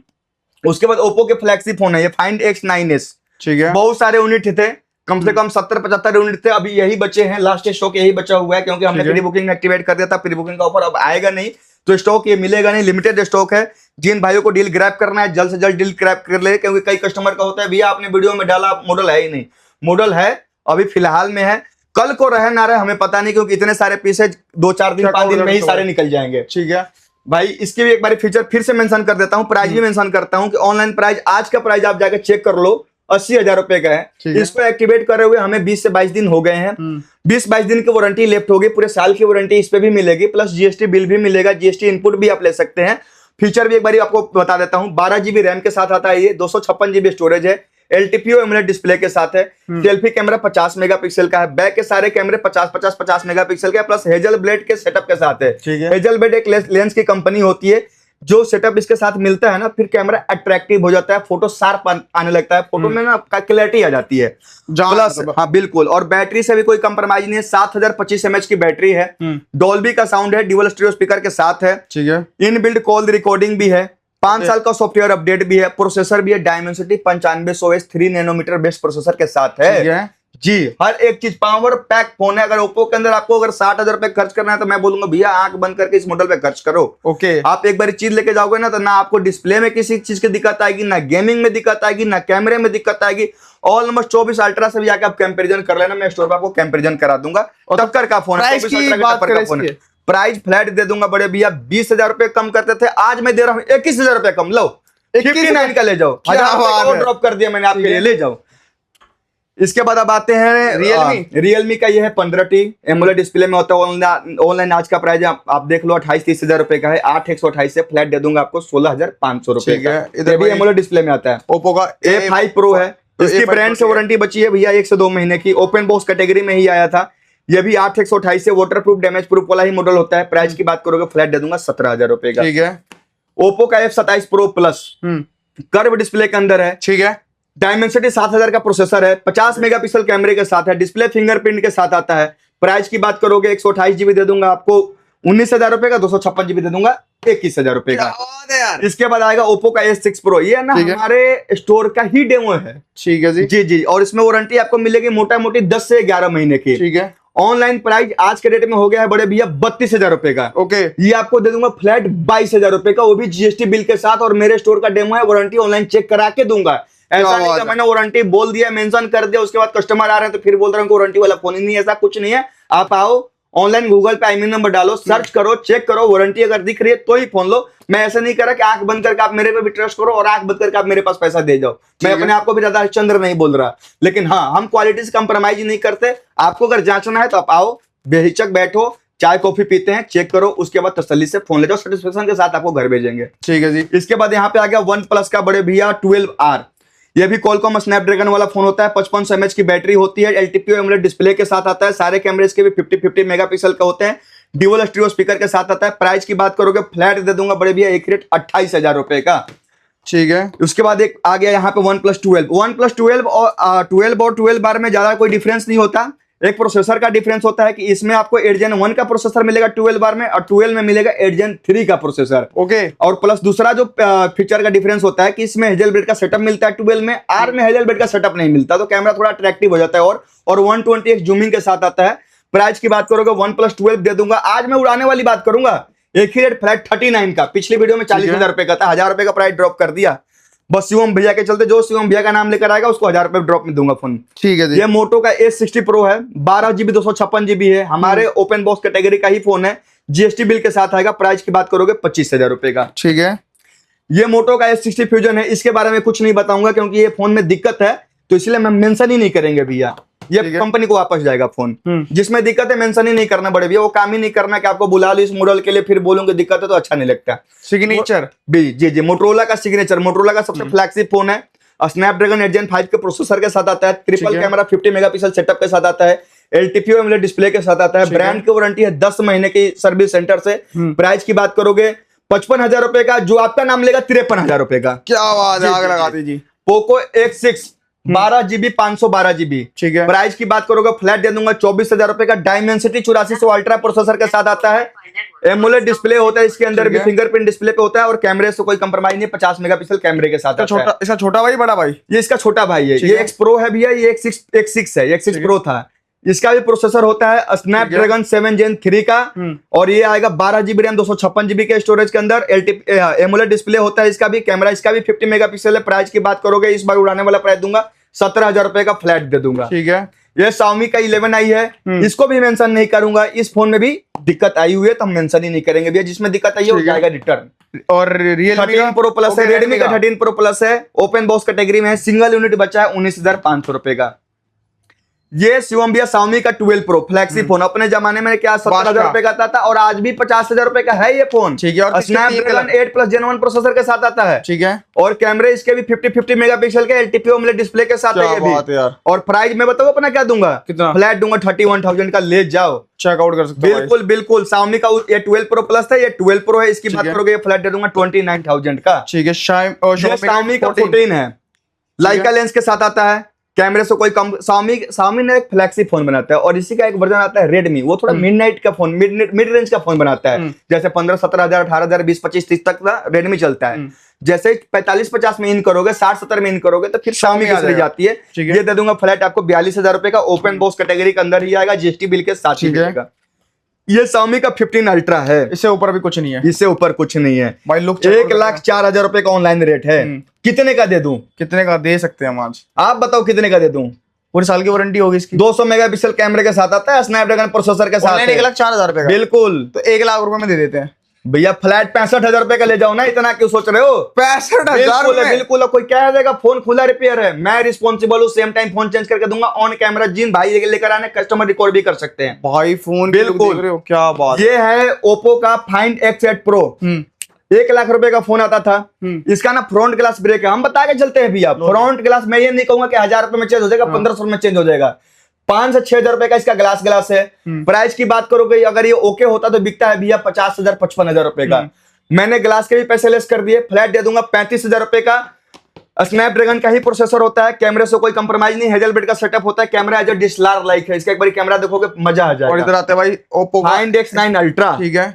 उसके बाद ओप्पो के फ्लैगशिप फोन है ये Find X9s। ठीक है, बहुत सारे यूनिट थे, कम से कम 70-75 यूनिट थे, अभी यही बचे हैं, लास्ट स्टॉक यही बचा हुआ है, क्योंकि हमने ठीक है। प्री बुकिंग एक्टिवेट कर दिया था। प्री बुकिंग का ऑफर अब आएगा नहीं, तो स्टॉक ये मिलेगा नहीं, लिमिटेड स्टॉक है। जिन भाइयों को डील ग्रैब करना है जल्द से जल्द डील ग्रैब कर ले, क्योंकि कई कस्टमर का होता है भैया आपने वीडियो में डाला मॉडल है ही नहीं। मॉडल है, अभी फिलहाल में है, कल को रहे ना रहे हमें पता नहीं, क्योंकि इतने सारे पीसेज 2-4 दिन 5 दिन में ही सारे निकल जाएंगे। ठीक है भाई इसके भी एक बार फीचर फिर से मेंशन कर देता हूं, प्राइस भी मेंशन करता हूं कि ऑनलाइन प्राइस आज का प्राइस आप जाकर चेक कर लो 80,000 रुपए का है। ठीक है। इसको एक्टिवेट करे हुए हमें 20 से 22 दिन हो गए हैं। 20-22 दिन की वारंटी लेफ्ट होगी, पूरे साल की वारंटी इस पे भी मिलेगी, प्लस जीएसटी बिल भी मिलेगा, जीएसटी इनपुट भी आप ले सकते हैं। फीचर भी एक बार आपको बता देता हूं, 12 GB रैम के साथ आता है ये, 256 GB स्टोरेज है, LTPO एमुलेट डिस्प्ले के साथ है, सेल्फी कैमरा 50 मेगापिक्सल का है, बैक के सारे कैमरे 50 मेगापिक्सल का है, प्लस हेजल ब्लेड के सेटअप के साथ है। ठीक है। हेजल ब्लेड एक लेंस की कंपनी होती है, जो सेटअप इसके साथ मिलता है ना, फिर कैमरा अट्रैक्टिव हो जाता है, फोटो शार्प आने लगता है, फोटो में ना क्लैरिटी आ जाती है। प्लस हाँ बिल्कुल, और बैटरी से भी कोई कंप्रोमाइज नहीं है, 7025 mAh की बैटरी है, डॉल्बी का साउंड है, ड्यूअल स्टीरियो स्पीकर के साथ है, ठीक है, इन बिल्ड कॉल रिकॉर्डिंग भी है, 5 साल का सॉफ्टवेयर अपडेट भी है, प्रोसेसर भी है Dimensity 9500S 3 nanometre based processor के साथ ठीक है है। जी। हर एक चीज पावर पैक फोन है। अगर ओप्पो के अंदर आपको अगर 60,000 रुपए खर्च करना है तो मैं बोलूंगा भैया आंख बंद करके इस मॉडल पे खर्च करो। ओके, आप एक बार चीज लेके जाओगे ना, तो ना आपको डिस्प्ले में किसी चीज की दिक्कत आएगी, ना गेमिंग में दिक्कत आएगी, ना कैमरे में दिक्कत आएगी। ऑलमोस्ट 24 अल्ट्रा से भी आके आप कंपैरिजन कर लेना, मैं स्टोर पर आपको कंपैरिजन करा दूंगा। टक्कर का फोन है, प्राइस 24 की अल्ट्रा बात टक्कर का करें फोन है। इसकी। प्राइस फ्लैट दे दूंगा बड़े भैया, 20,000 रुपए कम करते थे, आज मैं दे रहा हूँ 21,000 रुपए कम। लो 59 का ले जाओ, क्या 1000 बात रुपए और है। ड्रॉप कर दिया मैंने आपके लिए, ले जाओ। इसके बाद अब आते हैं रियलमी का, ये है 15T एमोलेड डिस्प्ले में होता है। ऑनलाइन आज का प्राइस आप देख लो 28-30,000 रुपए का है, 8128 से फ्लैट दे दूंगा आपको 16,500 रुपए ठीक है। का। इधर भी एमोलेड डिस्प्ले में आता है। ओप्पो का A5 Pro है, इसकी A5 ब्रांड से वारंटी बची है भैया 1 से 2 महीने की, ओपन बॉक्स कैटेगरी में ही आया था। ये भी 8128 से वाटर प्रूफ डैमेज प्रूफ वाला ही मॉडल होता है। प्राइस की बात करोगे फ्लैट दे दूंगा 17,000 रुपए का। ठीक है, ओप्पो का F27 Pro plus curve display के अंदर है, ठीक है, डायमेंसिटी 7000 का प्रोसेसर है, 50 मेगापिक्सल कैमरे के साथ है, डिस्प्ले फिंगरप्रिंट के साथ आता है। प्राइस की बात करोगे 128 GB दे दूंगा आपको 19,000 रुपए का, 256 GB दे दूंगा 21,000 रुपए का। क्या बात है यार। इसके बाद आएगा ओप्पो का S6 Pro, ये ना ठीक है। हमारे स्टोर का ही डेमो है। ठीक है जी। जी जी, और इसमें वारंटी आपको मिलेगी मोटा मोटी 10 से 11 महीने की। ठीक है। ऑनलाइन प्राइस आज के डेट में हो गया है बड़े भैया 32,000 रुपए का। ओके। ये आपको दे दूंगा फ्लैट 22,000 रुपए का, वो भी GST बिल के साथ, और मेरे स्टोर का डेमो है, वारंटी ऑनलाइन चेक करा के दूंगा। ऐसा नहीं कि मैंने वारंटी बोल दिया, मेंशन कर दिया, उसके बाद कस्टमर आ रहे हैं तो फिर बोल रहे हैं वारंटी वाला फोन ही नहीं, ऐसा कुछ नहीं है। आप आओ ऑनलाइन गूगल पे IMEI नंबर डालो, सर्च करो, चेक करो, वारंटी अगर दिख रही है तो ही फोन लो। मैं ऐसा नहीं करा कि आंख बंद करके आप मेरे पे भी ट्रस्ट करो और आंख बंद करके आप मेरे पास पैसा दे जाओ। मैं अपने आप को भी ज्यादा हरिश्चंद्र नहीं बोल रहा, लेकिन हाँ, हम क्वालिटी से कंप्रोमाइज नहीं करते। आपको अगर जांचना है तो आप आओ, बेहिचक बैठो, चाय कॉफी पीते हैं, चेक करो, उसके बाद तसल्ली से फोन ले जाओ, सेटिस्फेक्शन के साथ आपको घर भेजेंगे। ठीक है जी। इसके बाद यहाँ पे आ गया OnePlus का बड़े भैया 12R। ये भी Qualcomm स्नैपड्रैगन वाला फोन होता है, 5500 mAh की बैटरी होती है, LTPO AMOLED डिस्प्ले के साथ आता है, सारे कैमरे इसके भी 50-50 मेगापिक्सल का होते हैं, ड्यूअल स्टीरियो स्पीकर के साथ आता है। प्राइस की बात करोगे फ्लैट दे दूंगा बड़े भैया एक रेट 28,000 रुपए का। ठीक है। उसके बाद एक आ गया यहाँ पे OnePlus 12। OnePlus 12 और 12 में ज्यादा कोई डिफरेंस नहीं होता। एक प्रोसेसर का डिफरेंस होता है कि इसमें आपको 8 Gen 1 का प्रोसेसर मिलेगा 12 में, और 12 में मिलेगा 8 Gen 3 का प्रोसेसर। ओके। और प्लस दूसरा जो फीचर का डिफरेंस होता है कि इसमें हेजलब्लेड का सेटअप मिलता है 12 में, आर में हेजलब्लेड का सेटअप नहीं मिलता, तो कैमरा थोड़ा अट्रैक्टिव हो जाता है। और 120x जूमिंग के साथ आता है। प्राइस की बात करोगे OnePlus 12 दे दूंगा, आज मैं उड़ाने वाली बात करूंगा, एक ही रेट फ्लैट 39 का। पिछली वीडियो में 40,000 रुपए का था, 1000 रुपए का प्राइस ड्रॉप कर दिया बस शिवम भैया के चलते। जो शिवम भैया का नाम लेकर आएगा उसको 1000 रुपए ड्रॉप में दूंगा फोन। ठीक है जी। ये मोटो का A60 Pro है, 12GB 256GB है, हमारे ओपन बॉक्स कैटेगरी का ही फोन है, GST बिल के साथ आएगा। प्राइस की बात करोगे 25,000 रुपए का। ठीक है। ये मोटो का S60 फ्यूजन है, इसके बारे में कुछ नहीं बताऊंगा क्योंकि ये फोन में दिक्कत है, तो इसलिए मैं मेंशन ही नहीं करेंगे भैया। ये कंपनी को वापस जाएगा फोन। जिसमें दिक्कत है मेंशन ही नहीं करना बड़े भैया, वो काम ही नहीं करना कि आपको बुला लो इस मॉडल के लिए, फिर बोलूंगे दिक्कत है तो अच्छा नहीं लगता। सिग्नेचर जी जी, मोटरोला का सिग्नेचर, मोटरोला का सबसे फ्लैगशिप फोन है। स्नैपड्रैगन 8 Gen 5 के प्रोसेसर के साथ आता है, ट्रिपल कैमरा 50 मेगापिक्सल सेटअप के साथ आता है, LTPO AMOLED डिस्प्ले के साथ आता है, ब्रांड की वारंटी है 10 महीने की सर्विस सेंटर से। प्राइस की बात करोगे 55,000 रुपए का, जो आपका नाम लेगा 53,000 रुपए का। क्या बात है, आग लगा दीजिए। Poco X6 12GB 512GB। ठीक है। प्राइस की बात करोगे फ्लैट दे दूंगा 24,000 रुपए का। डायमेंसिटी 8400 अल्ट्रा प्रोसेसर के साथ आता है, एमोलेड डिस्प्ले होता है इसके अंदर भी, फिंगरप्रिंट डिस्प्ले पे होता है, और कैमरे से कोई कंप्रोमाइज नहीं, 50 मेगापिक्सल कैमरे के साथ आता है। इसका छोटा भाई बड़ा भाई? ये इसका छोटा भाई है। ये X Pro है भैया, ये X6 है, X6 Pro था। इसका भी प्रोसेसर होता है स्नैपड्रैगन 7 Gen 3 का, और ये आएगा 12GB रैम 256GB के स्टोरेज के अंदर। एमोलेड डिस्प्ले होता है इसका भी, कैमरा इसका भी 50 मेगापिक्सल है। प्राइस की बात करोगे इस बार उड़ाने वाला प्राइस दूंगा 17,000 रुपए का, फ्लैट दे दूंगा। ठीक है। ये Xiaomi का 11i है, इसको भी मेंशन नहीं करूंगा। इस फोन में भी दिक्कत आई हुई है तो हम मेंशन ही नहीं करेंगे भैया, जिसमें दिक्कत आई है वो जाएगा रिटर्न। और Realme 13 Pro Plus है, Redmi का 13 Pro Plus है, ओपन बॉक्स कैटेगरी में है, सिंगल यूनिट बचा है 19,500 रुपए का। ये शिवम भैया Xiaomi का 12 Pro फ्लैगशिप फोन, अपने जमाने में क्या 17,000 रुपए का था, और आज भी 50,000 रुपए का है ये फोन। ठीक है। और स्नैपड्रैगन 8+ Gen 1 प्रोसेसर के साथ आता है। ठीक है। और कैमरे इसके भी 50 मेगापिक्सल के LTPO AMOLED डिस्प्ले के साथ है ये भी। और प्राइस मैं बताऊं अपना क्या दूंगा, कितना? फ्लैट दूंगा 31,000 का, ले जाओ चेकआउट कर सकते हो। बिल्कुल बिल्कुल। Xiaomi का ये 12 Pro Plus था, ये 12 Pro है, इसकी बात करोगे ये फ्लैट दे दूंगा 29,000 का। ठीक है। Xiaomi का 14 है, लाइका लेंस के साथ आता है, कैमरे से कोई कम। Xiaomi ने एक फ्लैगशिप फोन बनाता है, और इसी का एक वर्जन आता है Redmi, वो थोड़ा मिड का फोन, मिड रेंज का फोन बनाता है। जैसे 15-17,000, 18,000, 20-25, 30 तक का Redmi चलता है। जैसे 45-50 में इन करोगे, 60-70 में इन करोगे तो फिर Xiaomi की जाती है। ये दे दूंगा फ्लैट आपको 42,000 रुपए का, ओपन बॉक्स कैटेगरी के अंदर ही आएगा, GST बिल के साथ ही मिलेगा। ये Xiaomi का 15 अल्ट्रा है, इससे ऊपर भी कुछ नहीं है, इससे ऊपर कुछ नहीं है भाई। लुक 1,04,000 रुपए का ऑनलाइन रेट है। कितने का दे दूं? कितने का दे सकते हैं हम आज? आप बताओ कितने का दे दूं? पूरे साल की वारंटी होगी इसकी। 200 मेगापिक्सल कैमरे के साथ आता है, स्नैपड्रैगन प्रोसेसर के साथ। 1,04,000 रुपए का? बिल्कुल। तो 1,00,000 रुपए में दे देते हैं भैया। फ्लैट 65,000 रुपए का ले जाओ ना, इतना क्यों सोच रहे हो? 65,000 बिल्कुल बिल्कुल। कोई क्या देगा, फोन खुला रिपेयर है, मैं रिस्पॉन्सिबल हूँ, सेम टाइम फोन चेंज करके दूंगा ऑन कैमरा। जिन भाई लेकर आने कस्टमर रिकॉर्ड भी कर सकते हैं भाई। फोन बिल्कुल। देख रहे हो क्या बात। ये है ओप्पो का Find X8 Pro, 1,00,000 रुपए का फोन आता था। इसका ना फ्रंट ग्लास ब्रेक है, हम बता के चलते हैं भैया। फ्रंट ग्लास मैं ये नहीं कहूंगा कि 1,000 रुपए में चेंज हो जाएगा, 1,500 में चेंज हो जाएगा। 5 से 6,000 रुपए का इसका ग्लास है। प्राइस की बात करोगे अगर ये ओके होता तो बिकता है भैया 50,000 55,000 रुपए का। मैंने ग्लास के भी पैसे लेस कर दिए, फ्लैट दे दूंगा 35,000 रुपए का। स्नैपड्रैगन का ही प्रोसेसर होता है, कैमरे से कोई कंप्रोमाइज नहीं, हेजलब्लेड का सेटअप होता है, कैमरा एज DSLR लाइक है। इसका एक बार कैमरा देखोगे मजा आ जाएगा। और इधर आते हैं भाई ओप्पो Find X9 अल्ट्रा। ठीक है।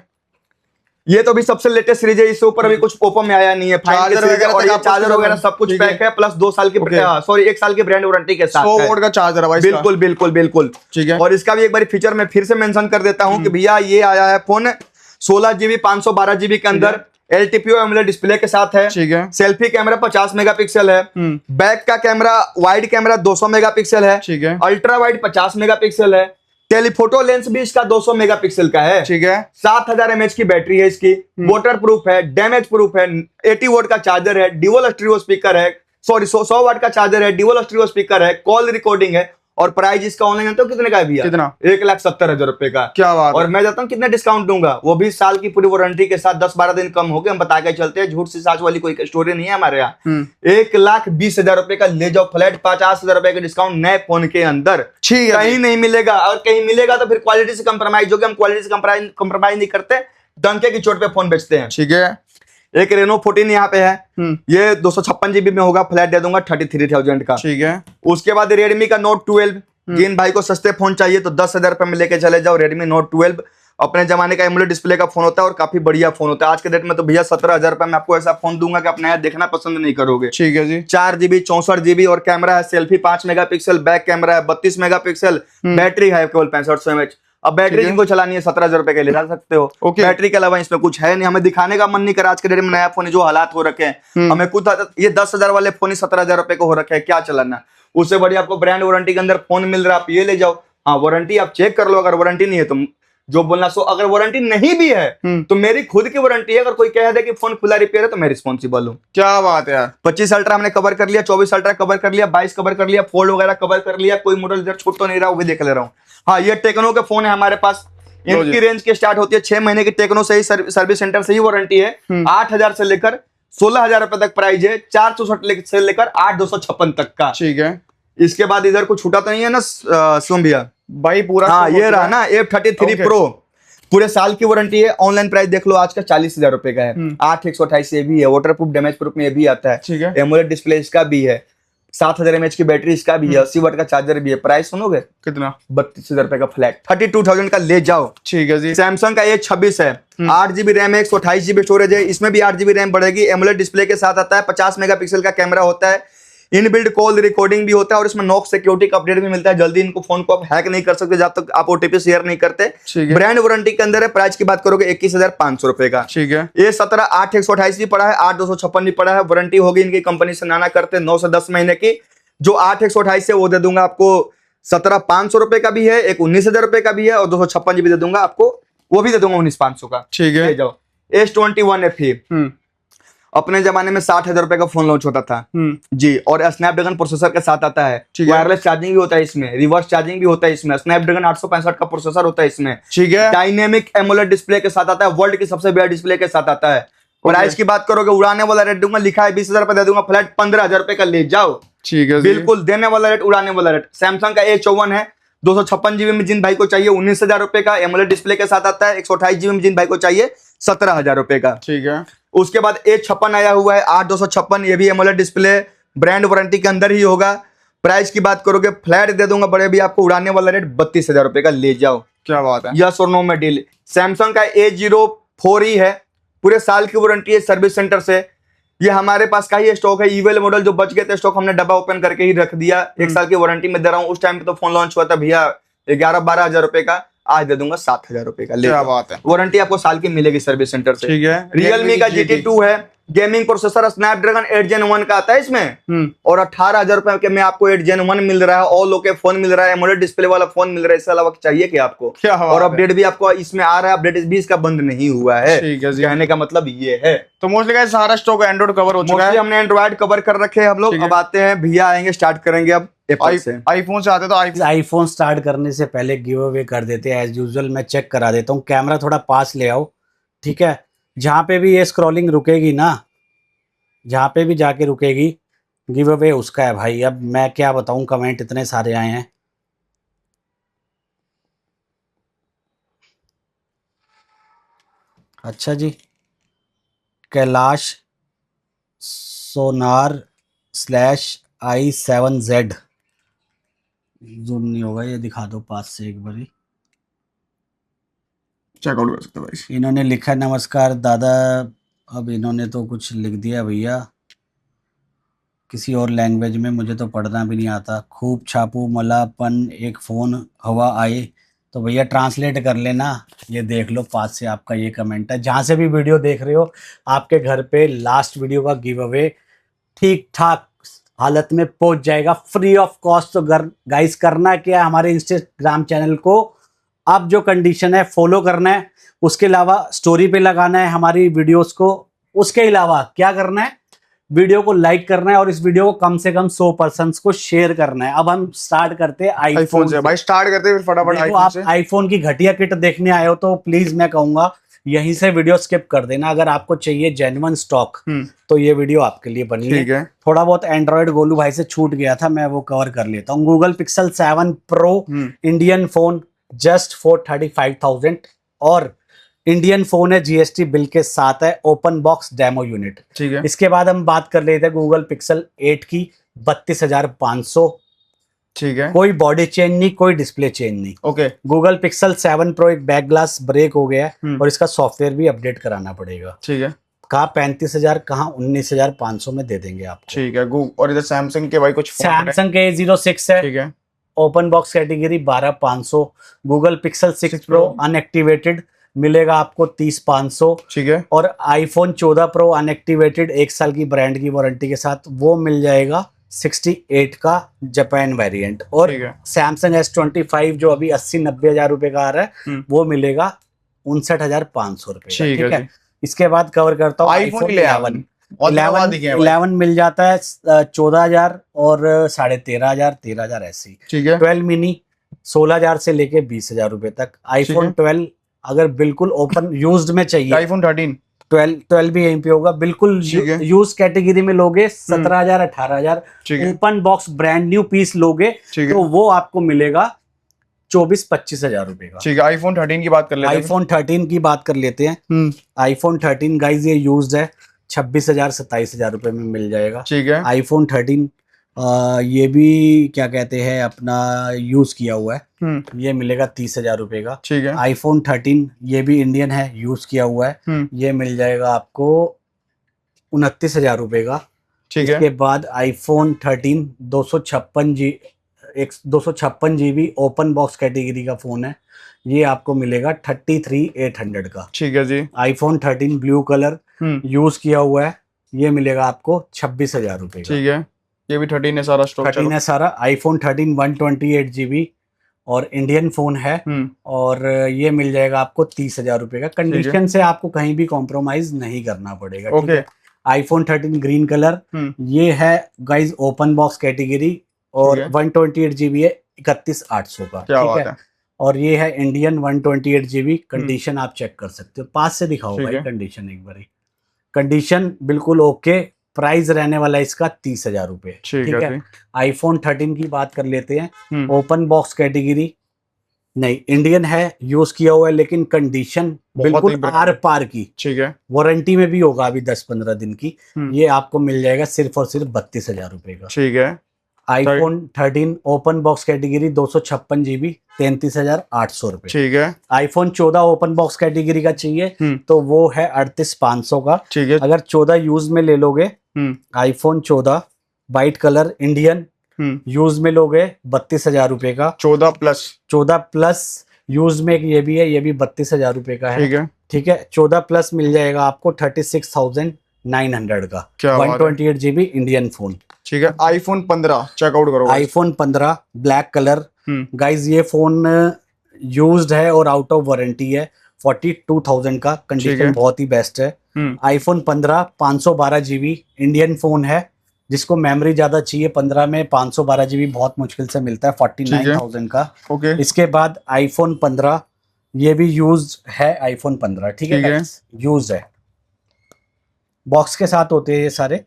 ये तो भी सबसे लेटेस्ट सीरीज है, इससे ऊपर अभी कुछ ओप्पो में आया नहीं है। चार्जर वगैरह और तक ये आपको चार्जर वगैरह सब कुछ ठीक है। पैक है, प्लस 2 साल की सॉरी 1 साल की ब्रांड वारंटी के साथ 100 है। वोल्ट का चार्जर है भाई इसका। बिल्कुल बिल्कुल बिल्कुल ठीक है। और इसका भी एक बार फीचर मैं फिर से मेंशन कर देता हूं कि भैया ये आया है फोन 16GB 512GB के अंदर, LTPO एमोलेड डिस्प्ले के साथ है। ठीक है। सेल्फी कैमरा 50 मेगापिक्सल है। बैक का कैमरा वाइड कैमरा 200 मेगापिक्सल है। ठीक है। अल्ट्रा वाइड 50 मेगापिक्सल है। टेलीफोटो लेंस भी इसका 200 मेगापिक्सल का है। ठीक है। 7000 mAh की बैटरी है इसकी, वाटर प्रूफ है, डैमेज प्रूफ है, 80 वोल्ट का चार्जर है, ड्यूअल स्टीरियो स्पीकर है, सॉरी 100 वाट का चार्जर है, ड्यूअल स्टीरियो स्पीकर है, कॉल रिकॉर्डिंग है। और प्राइस इसका ऑनलाइन तो कितने का है भैया? कितना? 1,70,000 रुपए का। क्या बात और है। मैं जाता हूँ कितना डिस्काउंट दूंगा, वो भी साल की पूरी वारंटी के साथ 10-12 दिन कम हो गए, हम बता के चलते हैं, झूठ से साच वाली कोई स्टोरी नहीं है हमारे यहाँ। 1,20,000 रुपए का ले जाओ फ्लैट, 50,000 रुपए का डिस्काउंट नए फोन के अंदर। ठीक है। कहीं नहीं मिलेगा, और कहीं मिलेगा तो फिर क्वालिटी से कंप्रोमाइज होगी। हम क्वालिटी से कंप्रोमाइज नहीं करते, डंके की चोट पे फोन बेचते हैं। ठीक है। एक रेनो 14 यहाँ पे है, ये 256GB में होगा, फ्लैट दे दूंगा 33,000 का। ठीक है। उसके बाद रेडमी का नोट 12, जिन भाई को सस्ते फोन चाहिए तो 10,000 रुपए में लेके चले जाओ। रेडमी नोट 12 अपने जमाने का एमोलेड डिस्प्ले का फोन होता है और काफी बढ़िया फोन होता है। आज के डेट में तो भैया 17,000 रुपए में आपको ऐसा फोन दूंगा कि आप नया देखना पसंद नहीं करोगे। ठीक है जी। 4GB 64GB और कैमरा है, सेल्फी 5 मेगापिक्सल, बैक कैमरा है 32 मेगापिक्सल, बैटरी है केवल 6500 mAh। अब बैटरी जिनको चलानी है 17,000 रुपए के ले जा सकते हो। बैटरी के अलावा इसमें कुछ है नहीं, हमें दिखाने का मन नहीं करा। आज के डेट में नया फोन जो हालात हो रखे हैं, हमें खुद ये 10,000 वाले फोन ही 17,000 रुपए को हो रखे हैं, क्या चलाना। उससे बढ़िया आपको ब्रांड वारंटी के अंदर फोन मिल रहा है, आप ये ले जाओ। हाँ वारंटी आप चेक कर लो, अगर वारंटी नहीं है तो जो बोलना सो, अगर वारंटी नहीं भी है तो मेरी खुद की वारंटी है। अगर कोई कह दे कि फोन खुला रिपेयर है तो मैं रिस्पॉन्सिबल हूँ। क्या बात है यार। 25 अल्ट्रा हमने कवर कर लिया, 24 अल्ट्रा कवर कर लिया, 22 कवर कर लिया, फोल्ड वगैरह कवर कर लिया, कोई मॉडल इधर छूट तो नहीं रहा, वो भी देख ले रहा हूँ। हाँ ये टेक्नो के फोन है हमारे पास, इनकी रेंज की स्टार्ट होती है 6 महीने की, टेक्नो से ही सर्विस सेंटर से ही वारंटी है। 8,000 से लेकर 16,000 रुपए तक प्राइस है, 464 से लेकर 8,256 तक का। ठीक है। इसके बाद इधर कुछ छूटा तो नहीं है ना सोम भैया? भाई पूरा हाँ ये रहा ना F33 Pro, पूरे साल की वारंटी है। ऑनलाइन प्राइस देख लो आज का 40,000 रुपए का है। 8/128 ये भी है, वाटर प्रूफ डैमेज प्रूफ में ये भी आता है। ठीक है। एमोलेड डिस्प्ले इसका भी है, 7000 mAh की बैटरी इसका भी है, 80 वाट का चार्जर भी है। प्राइस सुनोगे कितना? 32,000 रुपए का फ्लैट, 32,000 का ले जाओ। ठीक है जी। सैमसंग का A26 है, 8GB रैम है, 128GB स्टोरेज है, इसमें भी 8GB रैम बढ़ेगी। एमोलेड डिस्प्ले के साथ आता है, 50 मेगापिक्सल का कैमरा होता है, इनबिल्ड कॉल रिकॉर्डिंग भी होता है और इसमें नॉक सिक्योरिटी का अपडेट भी मिलता है। जल्दी इनको फोन को आप हैक नहीं कर सकते जब तक आप OTP शेयर नहीं करते। ब्रांड वारंटी के अंदर है। प्राइस की बात करोगे 21,500 रुपए का। ठीक है। ये 17 8/128 भी पड़ा है, 8/256 भी पड़ा है। वारंटी होगी इनकी कंपनी से नाना करते 9 से 10 महीने की। जो 8/128 से वो दे दूंगा आपको 17,500 रुपए का भी है, एक 19,000 रुपए का भी है, और 256 भी दे दूंगा आपको, वो भी दे दूंगा 19,500 का। ठीक है। ले जाओ। S21 FE अपने जमाने में 60,000 रुपए का फोन लॉन्च होता था जी, और स्नैपड्रैगन प्रोसेसर के साथ आता है। वायरलेस चार्जिंग भी होता है इसमें, रिवर्स चार्जिंग भी होता है इसमें, स्नैपड्रैगन 865 का प्रोसेसर होता है इसमें। ठीक है। डायनेमिक एमोलेड डिस्प्ले के साथ आता है, वर्ल्ड की सबसे बड़ा डिस्प्ले के साथ आता है। प्राइस की बात करोगे उड़ाने वाला रेट दूंगा, लिखा है 20,000 रुपए दे दूंगा, फ्लैट 15,000 रुपए का ले जाओ। ठीक है। बिल्कुल देने वाला रेट, उड़ाने वाला रेट। सैमसंग का A54 है, 256GB में जिन भाई को चाहिए 19,000 रुपए का, एमोलेड डिस्प्ले के साथ आता है। 128GB में जिन भाई को चाहिए 17,000 रुपए का। ठीक है। उसके बाद A56 आया हुआ है, 8/256, ये भी एमोलेड डिस्प्ले, ब्रांड वारंटी के अंदर ही होगा। प्राइस की बात करोगे फ्लैट दे दूंगा बड़े भी आपको, उड़ाने वाला रेट 32,000 रुपए का ले जाओ। क्या बात है। यस और नो में डील। सैमसंग का A04 है, पूरे साल की वारंटी है सर्विस सेंटर से। ये हमारे पास का ही स्टॉक है, ईवेल मॉडल जो बच गए थे स्टॉक हमने डब्बा ओपन करके ही रख दिया। 1 साल की वारंटी में दे रहा हूँ। उस टाइम पे तो फोन लॉन्च हुआ था भैया 11-12 हजार रुपए का, आज दे दूंगा 7,000 रुपए का। क्या बात है। वारंटी आपको साल की मिलेगी सर्विस सेंटर से। ठीक है। रियलमी का GT2 है, गेमिंग प्रोसेसर स्नैपड्रैगन 8 Gen 1 का आता है इसमें, और 18,000 रुपए के में आपको 8 Gen 1 मिल रहा है, ऑल ओके फोन मिल रहा है, एमोलेड डिस्प्ले वाला फोन मिल रहा है। इसके अलावा चाहिए क्या आपको? क्या और अपडेट भी आपको इसमें आ रहा है, अपडेट भी इसका बंद नहीं हुआ है। ठीक है। कहने का मतलब ये है। तो मोस्टली गाइस सारा स्टॉक एंड्रॉइड कवर हो चुका है। हमने एंड्रॉइड कवर कर रखे हैं हम लोग। अब आते हैं भैया आएंगे, स्टार्ट करेंगे अब एप्पल से। आईफोन से आते तो आईफोन स्टार्ट करने से पहले गिव अवे कर देते हैं एज यूजुअल। मैं चेक करा देता हूँ, कैमरा थोड़ा पास ले आओ, ठीक है। जहाँ पे भी ये स्क्रॉलिंग रुकेगी ना, जहाँ पे भी जाके रुकेगी, गिव अवे उसका है भाई। अब मैं क्या बताऊँ, कमेंट इतने सारे आए हैं। अच्छा जी, कैलाश सोनार /i7z, जूम नहीं होगा, ये दिखा दो पास से एक बारी। चेकआउट कर सकते हो भाई। इन्होंने लिखा नमस्कार दादा, अब इन्होंने तो कुछ लिख दिया भैया किसी और लैंग्वेज में, मुझे तो पढ़ना भी नहीं आता। खूब छापू मलापन एक फ़ोन हवा आए, तो भैया ट्रांसलेट कर लेना। ये देख लो पास से आपका ये कमेंट है। जहाँ से भी वीडियो देख रहे हो, आपके घर पे लास्ट वीडियो का गिव अवे ठीक ठाक हालत में पहुंच जाएगा, फ्री ऑफ कॉस्ट। तो गाइस करना क्या है, हमारे इंस्टाग्राम चैनल को अब जो कंडीशन है फॉलो करना है, उसके अलावा स्टोरी पे लगाना है हमारी वीडियोस को, उसके अलावा क्या करना है, वीडियो को लाइक करना है और इस वीडियो को कम से कम 100 पर्सन्स को शेयर करना है। अब हम स्टार्ट करते हैं आईफोन से भाई, स्टार्ट करते हैं फिर फटाफट देखो, आईफोन आप से। आईफोन की घटिया किट देखने आए हो तो प्लीज मैं कहूंगा यहीं से वीडियो स्किप कर देना। अगर आपको चाहिए जेन्युइन स्टॉक तो ये वीडियो आपके लिए बनी ठीक है। थोड़ा बहुत एंड्रॉइड गोलू भाई से छूट गया था, मैं वो कवर कर लेता हूँ। Google pixel 7 pro Indian phone just for 35,000 और इंडियन फोन है, जीएसटी बिल के साथ है, ओपन बॉक्स डेमो यूनिट। ठीक है। इसके बाद हम बात कर लेते हैं गूगल पिक्सल 8 की 32,500। ठीक है। कोई बॉडी चेंज नहीं, कोई डिस्प्ले चेंज नहीं। ओके। गूगल पिक्सल 7 प्रो एक बैक ग्लास ब्रेक हो गया है और इसका सॉफ्टवेयर भी अपडेट कराना पड़ेगा। ठीक है। कहाँ 35,000 कहाँ 19,500 में दे देंगे आपको। ठीक है। और इधर सैमसंग के भाई कुछ सैमसंग के A06 है, ठीक है, open box category 12,500। Google Pixel 6 pro unactivated मिलेगा आपको 30,500। ठीक है। और आईफोन 14 प्रो अनएक्टिवेटेड 1 साल की ब्रांड की वारंटी के साथ वो मिल जाएगा 68 का जापान वेरिएंट। और सैमसंग S25 जो अभी 80-90 हजार रुपए का आ रहा है वो मिलेगा 59,500 रुपए का। ठीक है। इसके बाद कवर करता हूँ आईफोन 11 मिल जाता है 14,000 और 13,500 13,000 ऐसी। ठीक है। 12 मिनी 16,000 से लेके 20,000 रुपए तक। आईफोन 12 अगर बिल्कुल ओपन यूज्ड में चाहिए, आईफोन 13 12 भी यहीं पे होगा, बिल्कुल यूज कैटेगरी में लोगे 17,000 18,000। Open box brand new piece लोगे तो वो आपको मिलेगा 24-25 हजार रुपए का। ठीक है। आईफोन 13 की बात कर लेते हैं। आईफोन 13 की बात कर लेते हैं। आईफोन 13 गाइज ये यूज्ड है 26,000 27,000 रुपए में मिल जाएगा। ठीक है। आईफोन 13 ये भी क्या कहते हैं अपना यूज किया हुआ है, ये मिलेगा 30,000 रुपए का। ठीक है। आईफोन 13 ये भी इंडियन है, यूज किया हुआ है, ये मिल जाएगा आपको 29,000 रुपए का। ठीक है। इसके बाद iPhone 13 256 GB open box category का फोन है, ये आपको मिलेगा 33,800 का। ठीक है जी। आईफोन 13 ब्लू कलर यूज किया हुआ है, ये मिलेगा आपको 26,000 रुपए का। ठीक है। ये भी 13 है सारा स्टॉक, 13 है सारा। आईफोन 13 128 GB और इंडियन फोन है और ये मिल जाएगा आपको 30,000 रुपए का। कंडीशन से आपको कहीं भी कॉम्प्रोमाइज नहीं करना पड़ेगा। ओके। आईफोन 13 ग्रीन कलर ये है गाइज ओपन बॉक्स कैटेगरी और 128 GB है 31,800 का। ठीक है। और ये है इंडियन 128 GB। कंडीशन आप चेक कर सकते हो, पास से दिखाओ भाई कंडीशन एक बारी। कंडीशन बिल्कुल ओके। प्राइस रहने वाला है इसका 30,000 रुपए। ठीक है। आईफोन 13 की बात कर लेते हैं। ओपन बॉक्स कैटेगरी नहीं, इंडियन है, यूज किया हुआ है, लेकिन कंडीशन बिल्कुल आर पार की। ठीक है। वारंटी में भी होगा अभी 10-15 दिन की। ये आपको मिल जाएगा सिर्फ और सिर्फ 32,000 रुपए का। ठीक है। IPhone 13 open box category 256 GB 33,800 रुपए। ठीक है। आईफोन 14 ओपन बॉक्स कैटेगरी का चाहिए तो वो है 38,500 का। ठीक है। अगर 14 यूज में ले लोगे, iPhone 14 white colour Indian use में लोगे 32,000 रुपए का। 14 प्लस यूज में ये भी है, ये भी 32,000 रुपए का है। ठीक है। ठीक है। 14 प्लस मिल जाएगा आपको 36,900 का। 128 GB इंडियन फोन। ठीक है। आईफोन 15 चेकआउट करो। आईफोन 15 ब्लैक कलर गाइज, ये फोन यूज्ड है और आउट ऑफ वारंटी है 42,000 का। कंडीशन बहुत ही बेस्ट है। आईफोन 15 512 GB इंडियन फोन है, जिसको मेमोरी ज्यादा चाहिए 15 में 512 GB बहुत मुश्किल से मिलता है 49,000 का। ओके। इसके बाद आईफोन 15 ये भी यूज है, आईफोन 15 ठीक है, यूज है, बॉक्स के साथ होते हैं ये सारे।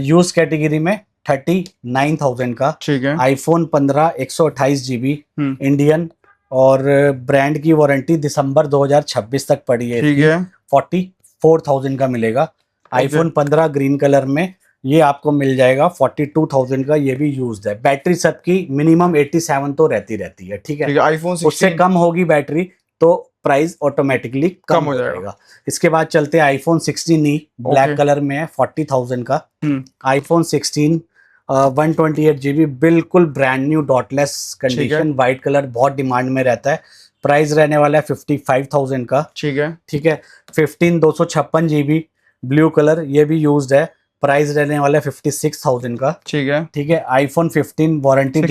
यूज कैटेगरी में 39,000 का। ठीक है। आईफोन 15 128 GB इंडियन और ब्रांड की वारंटी दिसंबर 2026 तक पड़ी है। ठीक है। 44,000 का मिलेगा। आईफोन 15 ग्रीन कलर में ये आपको मिल जाएगा 42,000 का। ये भी यूज्ड है। बैटरी सबकी मिनिमम 87 तो रहती है। ठीक है। आईफोन 16 उससे कम होगी बैटरी तो प्राइस ऑटोमेटिकली कम हो जाएगा। इसके बाद चलते हैं आईफोन 16e, ब्लैक कलर में है, 40,000 का। आईफोन 16 128GB, बिल्कुल brand new dotless condition, white colour बहुत डिमांड में रहता है। प्राइस रहने वाला है 55,000 का। ठीक है 15 256GB ब्लू कलर, ये भी यूज्ड है। प्राइस रहने वाला है 56,000 का। ठीक है आईफोन 15 वारंटी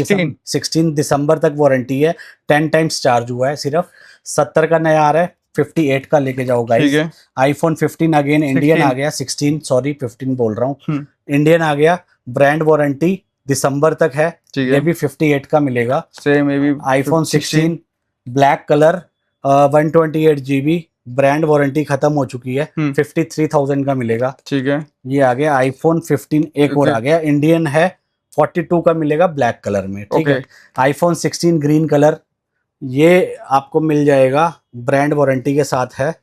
16 दिसंबर तक वारंटी है। 10 टाइम्स चार्ज हुआ है सिर्फ। 70 का नया आ रहा है, 58 का लेके जाओ गाइस। आईफोन 15 अगेन इंडियन आ गया, 16 सॉरी 15 बोल रहा हूँ, इंडियन आ गया। ब्रांड वारंटी दिसंबर तक है, ये भी 58 का मिलेगा। सेम ये भी iPhone 16 black colour 128GB, brand warranty खत्म हो चुकी है, 53,000 का मिलेगा। ठीक है ये आ गया आईफोन 15, एक और आ गया, इंडियन है, 42 का मिलेगा ब्लैक कलर में। ठीक है आईफोन 16 ग्रीन कलर, ये आपको मिल जाएगा, ब्रांड वारंटी के साथ है।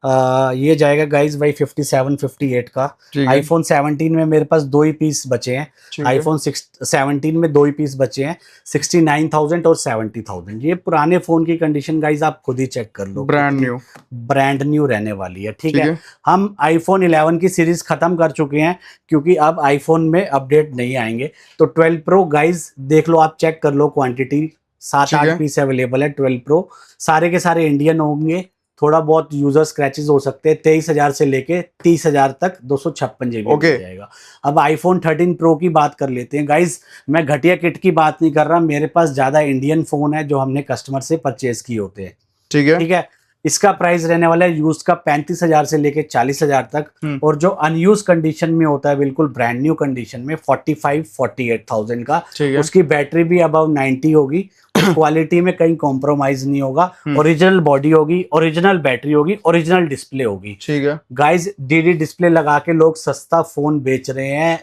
ये जाएगा गाइस भाई 57-58 का। आईफोन 17 में मेरे पास 2 ही पीस बचे हैं। आईफोन 17 में 2 ही पीस बचे हैं, 69,000 और 70,000। ये पुराने फोन की कंडीशन गाइस आप खुद ही चेक कर लो, ब्रांड न्यू रहने वाली है। ठीक है हम आईफोन 11 की सीरीज खत्म कर चुके हैं, क्योंकि अब आईफोन में अपडेट नहीं आएंगे। तो 12 प्रो गाइस देख लो, आप चेक कर लो, क्वांटिटी 7-8 पीस अवेलेबल है 12 प्रो। सारे के सारे इंडियन होंगे, थोड़ा बहुत यूजर स्क्रैचेस हो सकते हैं। 23,000 से लेके 30,000 तक 256GB मिल जाएगा। अब आईफोन 13 प्रो की बात कर लेते हैं गाइज। मैं घटिया किट की बात नहीं कर रहा, मेरे पास ज्यादा इंडियन फोन है जो हमने कस्टमर से परचेज किए होते हैं। ठीक है इसका प्राइस रहने वाला है यूज का 35,000 से लेके 40,000 तक, और जो अनयूज कंडीशन में होता है बिल्कुल ब्रांड न्यू कंडीशन में 45-48,000 का। उसकी बैटरी भी अबाउ 90 होगी, क्वालिटी में कहीं कॉम्प्रोमाइज नहीं होगा। ओरिजिनल बॉडी होगी, ओरिजिनल बैटरी होगी, ओरिजिनल डिस्प्ले होगी। ठीक है गाइज डीडी डिस्प्ले लगा के लोग सस्ता फोन बेच रहे हैं,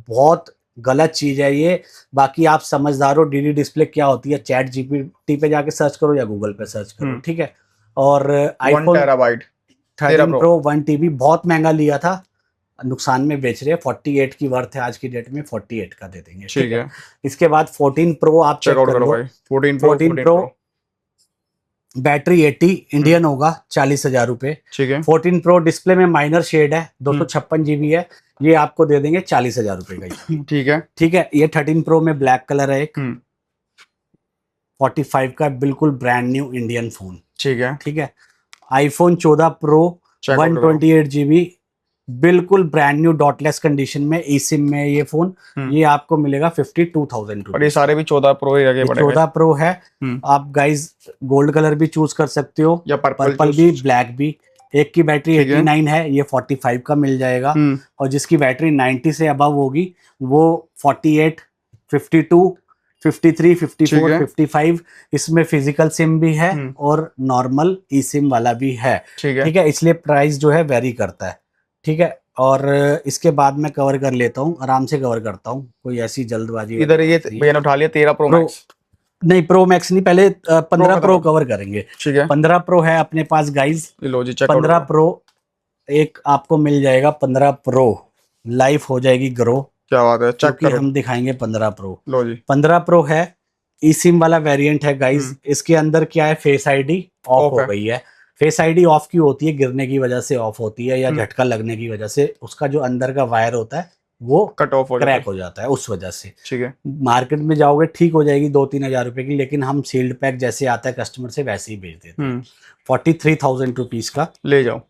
बहुत गलत चीज है ये। बाकी आप समझदार हो, डीडी डिस्प्ले क्या होती है, चैट जीपीटी पे जाके सर्च करो या गूगल पे सर्च करो। ठीक है और आईफोन 13 प्रो 1TB बहुत महंगा लिया था, नुकसान में बेच रहे हैं। 48 की वर्थ है आज की डेट में, 48 का दे देंगे। ठीक है इसके बाद 14 प्रो आप चेक कर लो। 14 प्रो बैटरी 80, इंडियन होगा, 40,000 रुपए। 14 प्रो डिस्प्ले में माइनर शेड है, 256GB है, ये आपको दे देंगे 40,000 रुपए का। ठीक है ये 13 प्रो में ब्लैक कलर है, एक 45 का बिल्कुल ब्रांड न्यू इंडियन फोन। ठीक है आईफोन 14 प्रो 128GB बिल्कुल ब्रांड न्यू डॉटलेस कंडीशन में, ई सिम में ये फोन, ये आपको मिलेगा 52,000 रुपए। और ये सारे भी 14 प्रो ही लगे पड़े। 14 प्रो है। आप गाइज गोल्ड कलर भी चूज कर सकते हो, या पर्पल भी, ब्लैक भी। एक की बैटरी 89 है, ये 45 का मिल जाएगा। और जिसकी बैटरी 90 से अबव होगी वो 48, 52, 53, 54, 55। इसमें फिजिकल सिम भी है और नॉर्मल ई सिम वाला भी है। ठीक है इसलिए प्राइस जो है वेरी करता है। ठीक है और इसके बाद मैं कवर कर लेता हूँ, आराम से कवर करता हूँ, कोई ऐसी जल्दबाजी। इधर ये भैया ने उठा लिया 13 प्रो मैक्स, नहीं प्रो मैक्स नहीं, पहले 15 प्रो कवर करेंगे। ठीक है 15 प्रो है अपने पास गाइज। 15 प्रो एक आपको मिल जाएगा, 15 प्रो लाइफ हो जाएगी ग्रो। क्या बात है, चेक करो, हम दिखाएंगे 15 प्रो। लो जी 15 प्रो है, ई सिम वाला वेरिएंट है गाइज। इसके अंदर क्या है, फेस आईडी ऑफ हो गई है। फेस आईडी ऑफ क्यों होती है, गिरने की वजह से ऑफ होती है, या झटका लगने की वजह से उसका जो अंदर का वायर होता है वो कट ऑफ क्रैक हो जाता है, उस वजह से। ठीक है मार्केट में जाओगे ठीक हो जाएगी 2-3 हजार रुपए की, लेकिन हम सील्ड पैक जैसे आता है कस्टमर से वैसे ही बेच देते हैं। 43,000 रुपीज का ले जाओ।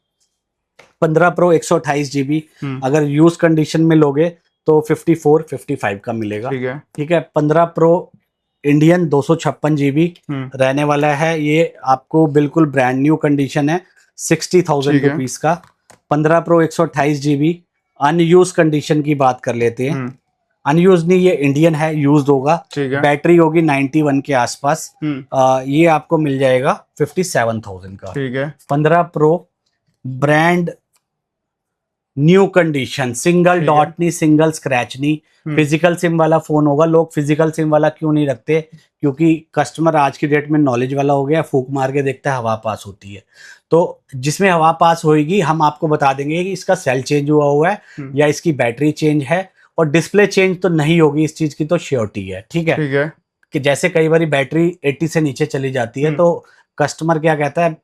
15 प्रो 128GB अगर यूज कंडीशन में लोगे तो 54-55 का मिलेगा। ठीक है 15 प्रो इंडियन 256GB रहने वाला है, ये आपको बिल्कुल ब्रांड न्यू कंडीशन है, 60,000 रुपीज का। 15 प्रो 128GB अनयूज कंडीशन की बात कर लेते हैं। अनयूज नहीं, ये इंडियन है, यूज्ड होगा। बैटरी होगी 91 के आसपास। ये आपको मिल जाएगा 57,000 का। ठीक है 15 pro brand new condition, single dot नहीं, सिंगल स्क्रैच नहीं, फिजिकल सिम वाला फोन होगा। लोग फिजिकल सिम वाला क्यों नहीं रखते, क्योंकि कस्टमर आज की डेट में नॉलेज वाला हो गया, फूक मार के देखता है हवा पास होती है। तो जिसमें हवा पास होगी हम आपको बता देंगे कि इसका सेल चेंज हुआ है या इसकी बैटरी चेंज है, और डिस्प्ले चेंज तो नहीं होगी, इस चीज की तो श्योरिटी है। ठीक है कि जैसे कई बार बैटरी 80 से नीचे चली जाती है तो कस्टमर क्या कहता है,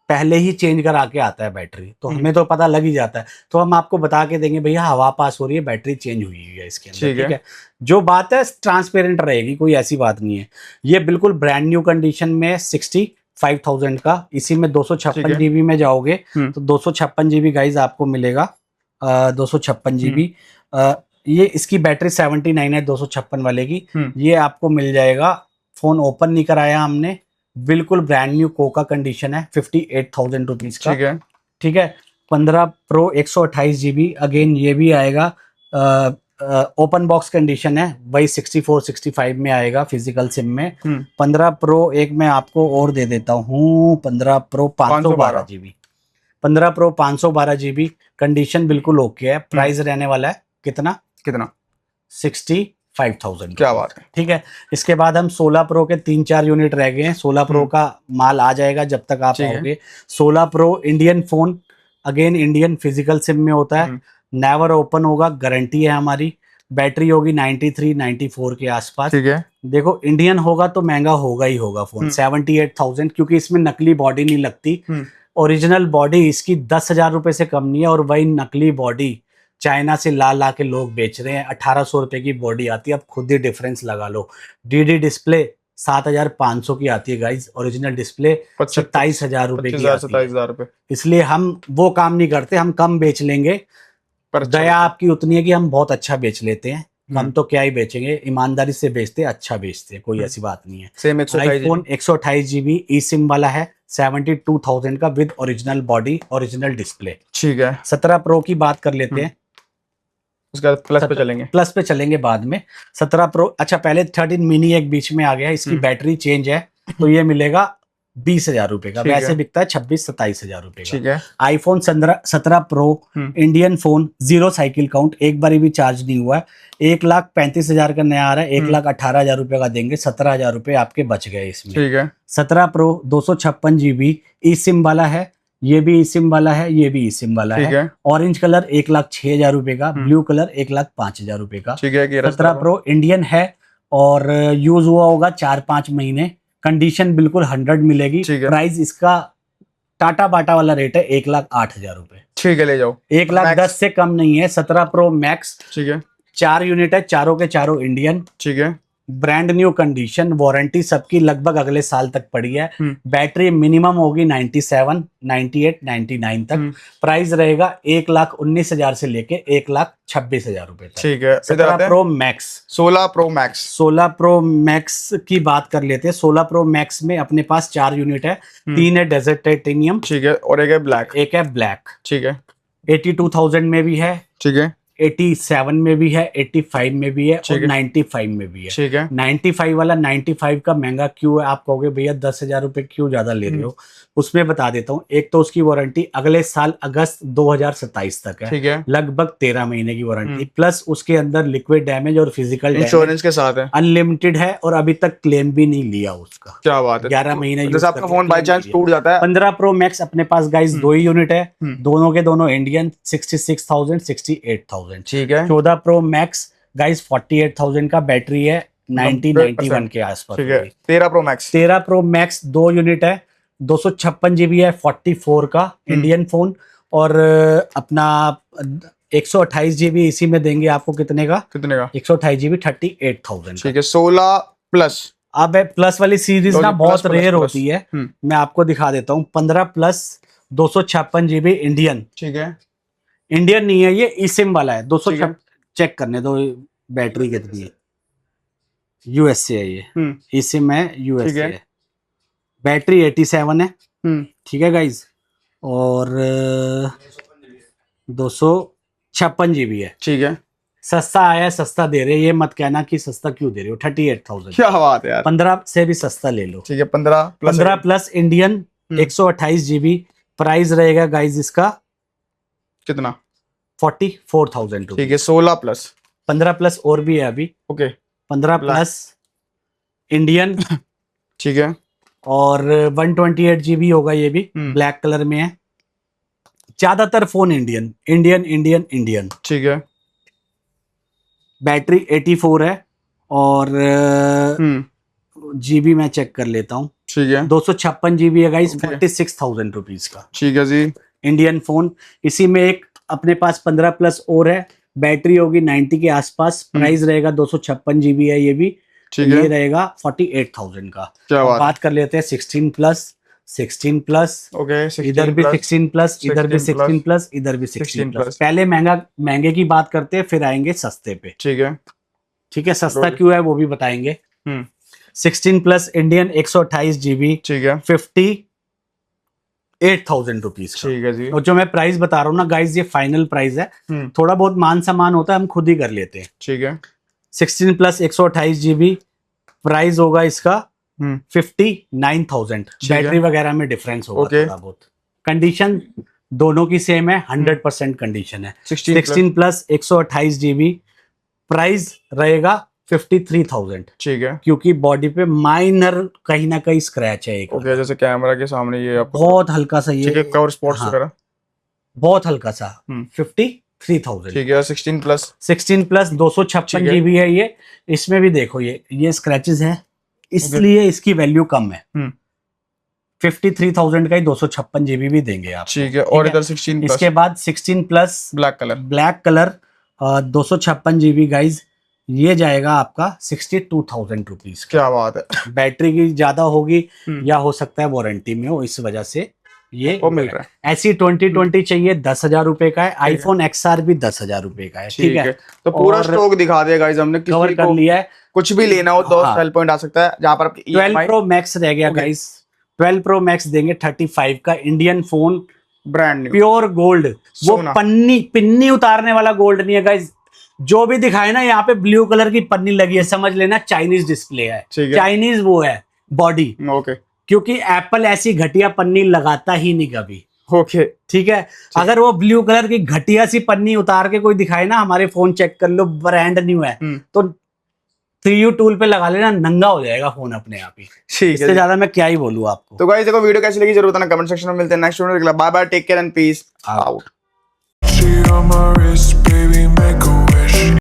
पहले ही चेंज करा के आता है बैटरी, तो हमें तो पता लग ही जाता है, तो हम आपको बता के देंगे भैया हवा पास हो रही है, बैटरी चेंज हुई है इसके अंदर, ठीक है। ठीक है। जो बात है ट्रांसपेरेंट रहेगी, कोई ऐसी बात नहीं है। ये बिल्कुल ब्रांड न्यू कंडीशन में 65,000 का, इसी में ठीक है। 256 जीबी में जाओगे तो 256 जीबी गाइज आपको मिलेगा, 256 जीबी। ये इसकी बैटरी 79 है 256 वाले की, ये आपको मिल जाएगा। फोन ओपन नहीं कराया हमने, बिल्कुल ब्रांड न्यू कोका कंडीशन है, 58,000 रुपीज का, ठीक है। ठीक है। 15 प्रो 128 जीबी, अगेन ये भी आएगा, ओपन बॉक्स कंडीशन है, वही 64-65 में आएगा फिजिकल सिम में। 15 प्रो एक मैं आपको और दे देता हूँ, 15 pro 512 GB, 15 pro 512 GB, condition बिल्कुल ओके है। प्राइस रहने वाला है कितना, 65,000। क्या बात है, ठीक है। इसके बाद हम 16 प्रो के 3-4 यूनिट रह गए हैं, 16 प्रो का माल आ जाएगा जब तक आप आओगे। 16 pro Indian phone, again Indian physical SIM में होता है, नेवर ओपन होगा, गारंटी है हमारी। बैटरी होगी 93-94 के आसपास, ठीक है। देखो इंडियन होगा तो महंगा होगा ही होगा फोन, 78,000, क्योंकि इसमें नकली बॉडी नहीं लगती। ओरिजिनल बॉडी इसकी 10,000 रुपए से कम नहीं है, और वही नकली बॉडी चाइना से ला के लोग बेच रहे हैं। 1,800 रुपए की बॉडी आती है, अब खुद ही डिफरेंस लगा लो। डीडी डिस्प्ले 7,500 की आती है गाइज, ओरिजिनल डिस्प्ले 27,000 रुपए की आती है। 27,000 रुपए। इसलिए हम वो काम नहीं करते, हम कम बेच लेंगे, पर दया आपकी उतनी है कि हम बहुत अच्छा बेच लेते हैं। हम तो क्या ही बेचेंगे, ईमानदारी से बेचते हैं, अच्छा बेचते हैं, कोई ऐसी बात नहीं है। सेम आईफोन 128 जीबी ई सिम वाला है, 72,000 का, with original body, original display, ठीक है। 17 प्रो की बात कर लेते हैं, उसके बाद प्लस पे चलेंगे, प्लस पे चलेंगे बाद में। 17 प्रो, अच्छा पहले 13 मिनी एक बीच में आ गया, इसकी बैटरी चेंज है, तो ये मिलेगा 20,000 रुपए का, वैसे बिकता है 26-27,000 रुपए का। ठीक है। IPhone 17 pro Indian phone, 0 cycle count, एक बार भी चार्ज नहीं हुआ है, 1,35,000 का नया आ रहा है, 1,18,000 रुपए का देंगे, 17,000 रुपए आपके बच गए इसमें। ठीक है। 17 प्रो 256 जीबी ई सिम वाला है, ये भी ई सिम वाला है, ये भी ई सिम वाला है। ऑरेंज कलर 1,06,000 रुपए का, ब्लू कलर 1,05,000 रुपए का। ठीक है। 17 प्रो इंडियन है और यूज हुआ होगा 4-5 महीने, कंडीशन बिल्कुल 100 मिलेगी। प्राइस इसका टाटा बाटा वाला रेट है 1,08,000 रुपए। ठीक है, ले जाओ। 1,10,000 से कम नहीं है। 17 प्रो मैक्स, ठीक है, 4 यूनिट है, चारों के चारों इंडियन, ठीक है, ब्रांड न्यू कंडीशन, वारंटी सबकी लगभग अगले साल तक पड़ी है। बैटरी मिनिमम होगी 97, 98, 99 तक। प्राइस रहेगा 1,19,000 से लेके 1,26,000 रुपए तक। ठीक है। 17 pro max, 16 pro max, 16 pro max की बात कर लेते हैं। 16 प्रो मैक्स में अपने पास 4 यूनिट है, 3 है डेजर्ट टाइटेनियम, ठीक है, और एक है ब्लैक, ठीक है। 82,000 में भी है, ठीक है, 87 में भी है, 85 में भी है, और 95 में भी है, ठीक है। 95 वाला 95 का महंगा क्यों है, आप कहोगे भैया 10,000 रुपए क्यों ज्यादा ले रहे हो, उसमें बता देता हूँ। एक तो उसकी वारंटी अगले साल अगस्त 2027 तक है, ठीक है, लगभग 13 महीने की वारंटी, प्लस उसके अंदर लिक्विड डैमेज और फिजिकल इंश्योरेंस के साथ है, अनलिमिटेड है, और अभी तक क्लेम भी नहीं लिया उसका। क्या बात है, 11 महीने जैसे आपका फोन बाय चांस टूट जाता है। 15 प्रो मैक्स अपने पास गाइस 2 ही यूनिट है, दोनों के दोनों इंडियन, 66,000, 68,000, ठीक है। 14 प्रो मैक्स गाइस 48,000 का, बैटरी है 90-91 के आसपास, ठीक है। 13 प्रो मैक्स 2 यूनिट है, 256 जीबी है, 44 का इंडियन फोन, और अपना 128 जीबी इसी में देंगे आपको, कितने का 128 जीबी 38,000, ठीक है। 16 प्लस, अब प्लस वाली सीरीज ना बहुत रेयर होती है, मैं आपको दिखा देता हूँ। 15 प्लस 256 जीबी इंडियन, ठीक है, इंडियन नहीं है ये, ई सिम वाला है। 256 चेक करने दो बैटरी कितनी है, यूएसए है ये, ई सिम है, यूएसए है, बैटरी 87 है, ठीक है गाइज, और 256 जीबी है, ठीक है। सस्ता आया, सस्ता दे रहे, ये मत कहना कि सस्ता क्यों दे रहे हो, 38,000, क्या बात है यार, 15 से भी सस्ता ले लो, ठीक है। 15 प्लस इंडियन 128 जीबी, प्राइस रहेगा गाइज इसका कितना, 44,000, ठीक है। 16 प्लस, 15 प्लस और भी है अभी, ओके, 15 प्लस इंडियन, ठीक है, और 128 जीबी होगा, ये भी ब्लैक कलर में है। ज्यादातर फोन इंडियन, ठीक है। बैटरी 84 है, और जीबी मैं चेक कर लेता हूँ। ठीक है 256 जीबी है गाइस, Okay. 46,000 रुपीज का ठीक है जी। Indian phone. इसी में एक अपने पास 15 प्लस और है, बैटरी होगी 90 के आसपास, प्राइस रहेगा 256 जीबी है ये भी, ठीक ये है रहेगा 48,000 का। क्या अब बात बात कर लेते हैं 16 प्लस, 16 प्लस, ओके इधर भी 16 प्लस, इधर भी 16 प्लस, इधर भी 16 16 प्लस। प्लस। पहले महंगे की बात करते हैं, फिर आएंगे सस्ते पे। ठीक है ठीक है, सस्ता रोल। क्यों है वो भी बताएंगे। हम्म 16 प्लस इंडियन 128 जीबी, ठीक है 58,000 रुपीज का। ठीक है जी। और जो मैं प्राइस बता रहा हूँ ना गाइज, ये फाइनल प्राइस है। हम्म थोड़ा बहुत मान सम्मान होता है, हम खुद ही कर लेते हैं। ठीक है 16 प्लस 128 जीबी, प्राइस होगा इसका 59,000। ठीक है। बैटरी वगैरह में डिफरेंस होगा Okay. थोड़ा बहुत। कंडीशन दोनों की सेम है, 100% कंडीशन है। 16 16 प्लस 128 जीबी, प्राइस रहेगा 53,000, ठीक है क्योंकि बॉडी पे माइनर कहीं ना कहीं स्क्रैच है एक। ओके। जैसे कैमरा के सामने ये आपको बहुत हल्का सा ये, ठीक है कवर स्पॉट्स हाँ, वगैरह। बहुत हल्का सा। हम्म 53,000। ठीक है 16 प्लस 16 प्लस 256 ठीक है। जीबी है ये। इसमें भी देखो ये स्क्रैचेस है, इसलिए इसकी वैल्यू कम है। 53,000 का ही 256 जीबी भी देंगे आप। ठीक है और इधर 16 प्लस इसके बाद 16 plus black colour. Black colour 256 GB guys, ये जाएगा आपका 62,000 रुपीज। क्या बात है। बैटरी की ज्यादा होगी हम्म। या हो सकता है वारंटी में हो, इस वजह से ये वो मिल रहा है। ऐसी 2020 चाहिए 10,000 रुपए का है। आईफोन XR भी 10,000 रुपए का है। ठीक है, तो पूरा और स्टॉक दिखा दिया गाइस हमने। कवर किसी कर को लिया है। कुछ भी लेना हो तो हाँ। 12 पॉइंट आ सकता है, जहां पर आपकी 12 प्रो मैक्स रह गया Okay. गाइस। 12 प्रो मैक्स देंगे 35 का, Indian phone, brand new pure gold. वो सोना। पिन्नी उतारने वाला गोल्ड नहीं है गाइस। जो भी दिखाए ना यहाँ पे ब्लू कलर की पन्नी लगी है, समझ लेना चाइनीज डिस्प्ले है, ठीक है चाइनीज वो है बॉडी। ओके क्योंकि एप्पल ऐसी घटिया पन्नी लगाता ही नहीं कभी। ओके ठीक है, अगर वो ब्लू कलर की घटिया सी पन्नी उतार के कोई दिखाए ना, हमारे फोन चेक कर लो ब्रांड न्यू है, तो 3U टूल पे लगा लेना, नंगा हो जाएगा फोन अपने आप ही। ठीक इससे है। ज्यादा मैं क्या ही बोलूं आपको। तो गाइस देखो वीडियो कैसी लगी जरूर बताना कमेंट सेक्शन में। मिलते हैं नेक्स्ट वीडियो में। Bye bye, take care and peace out. Out. She on my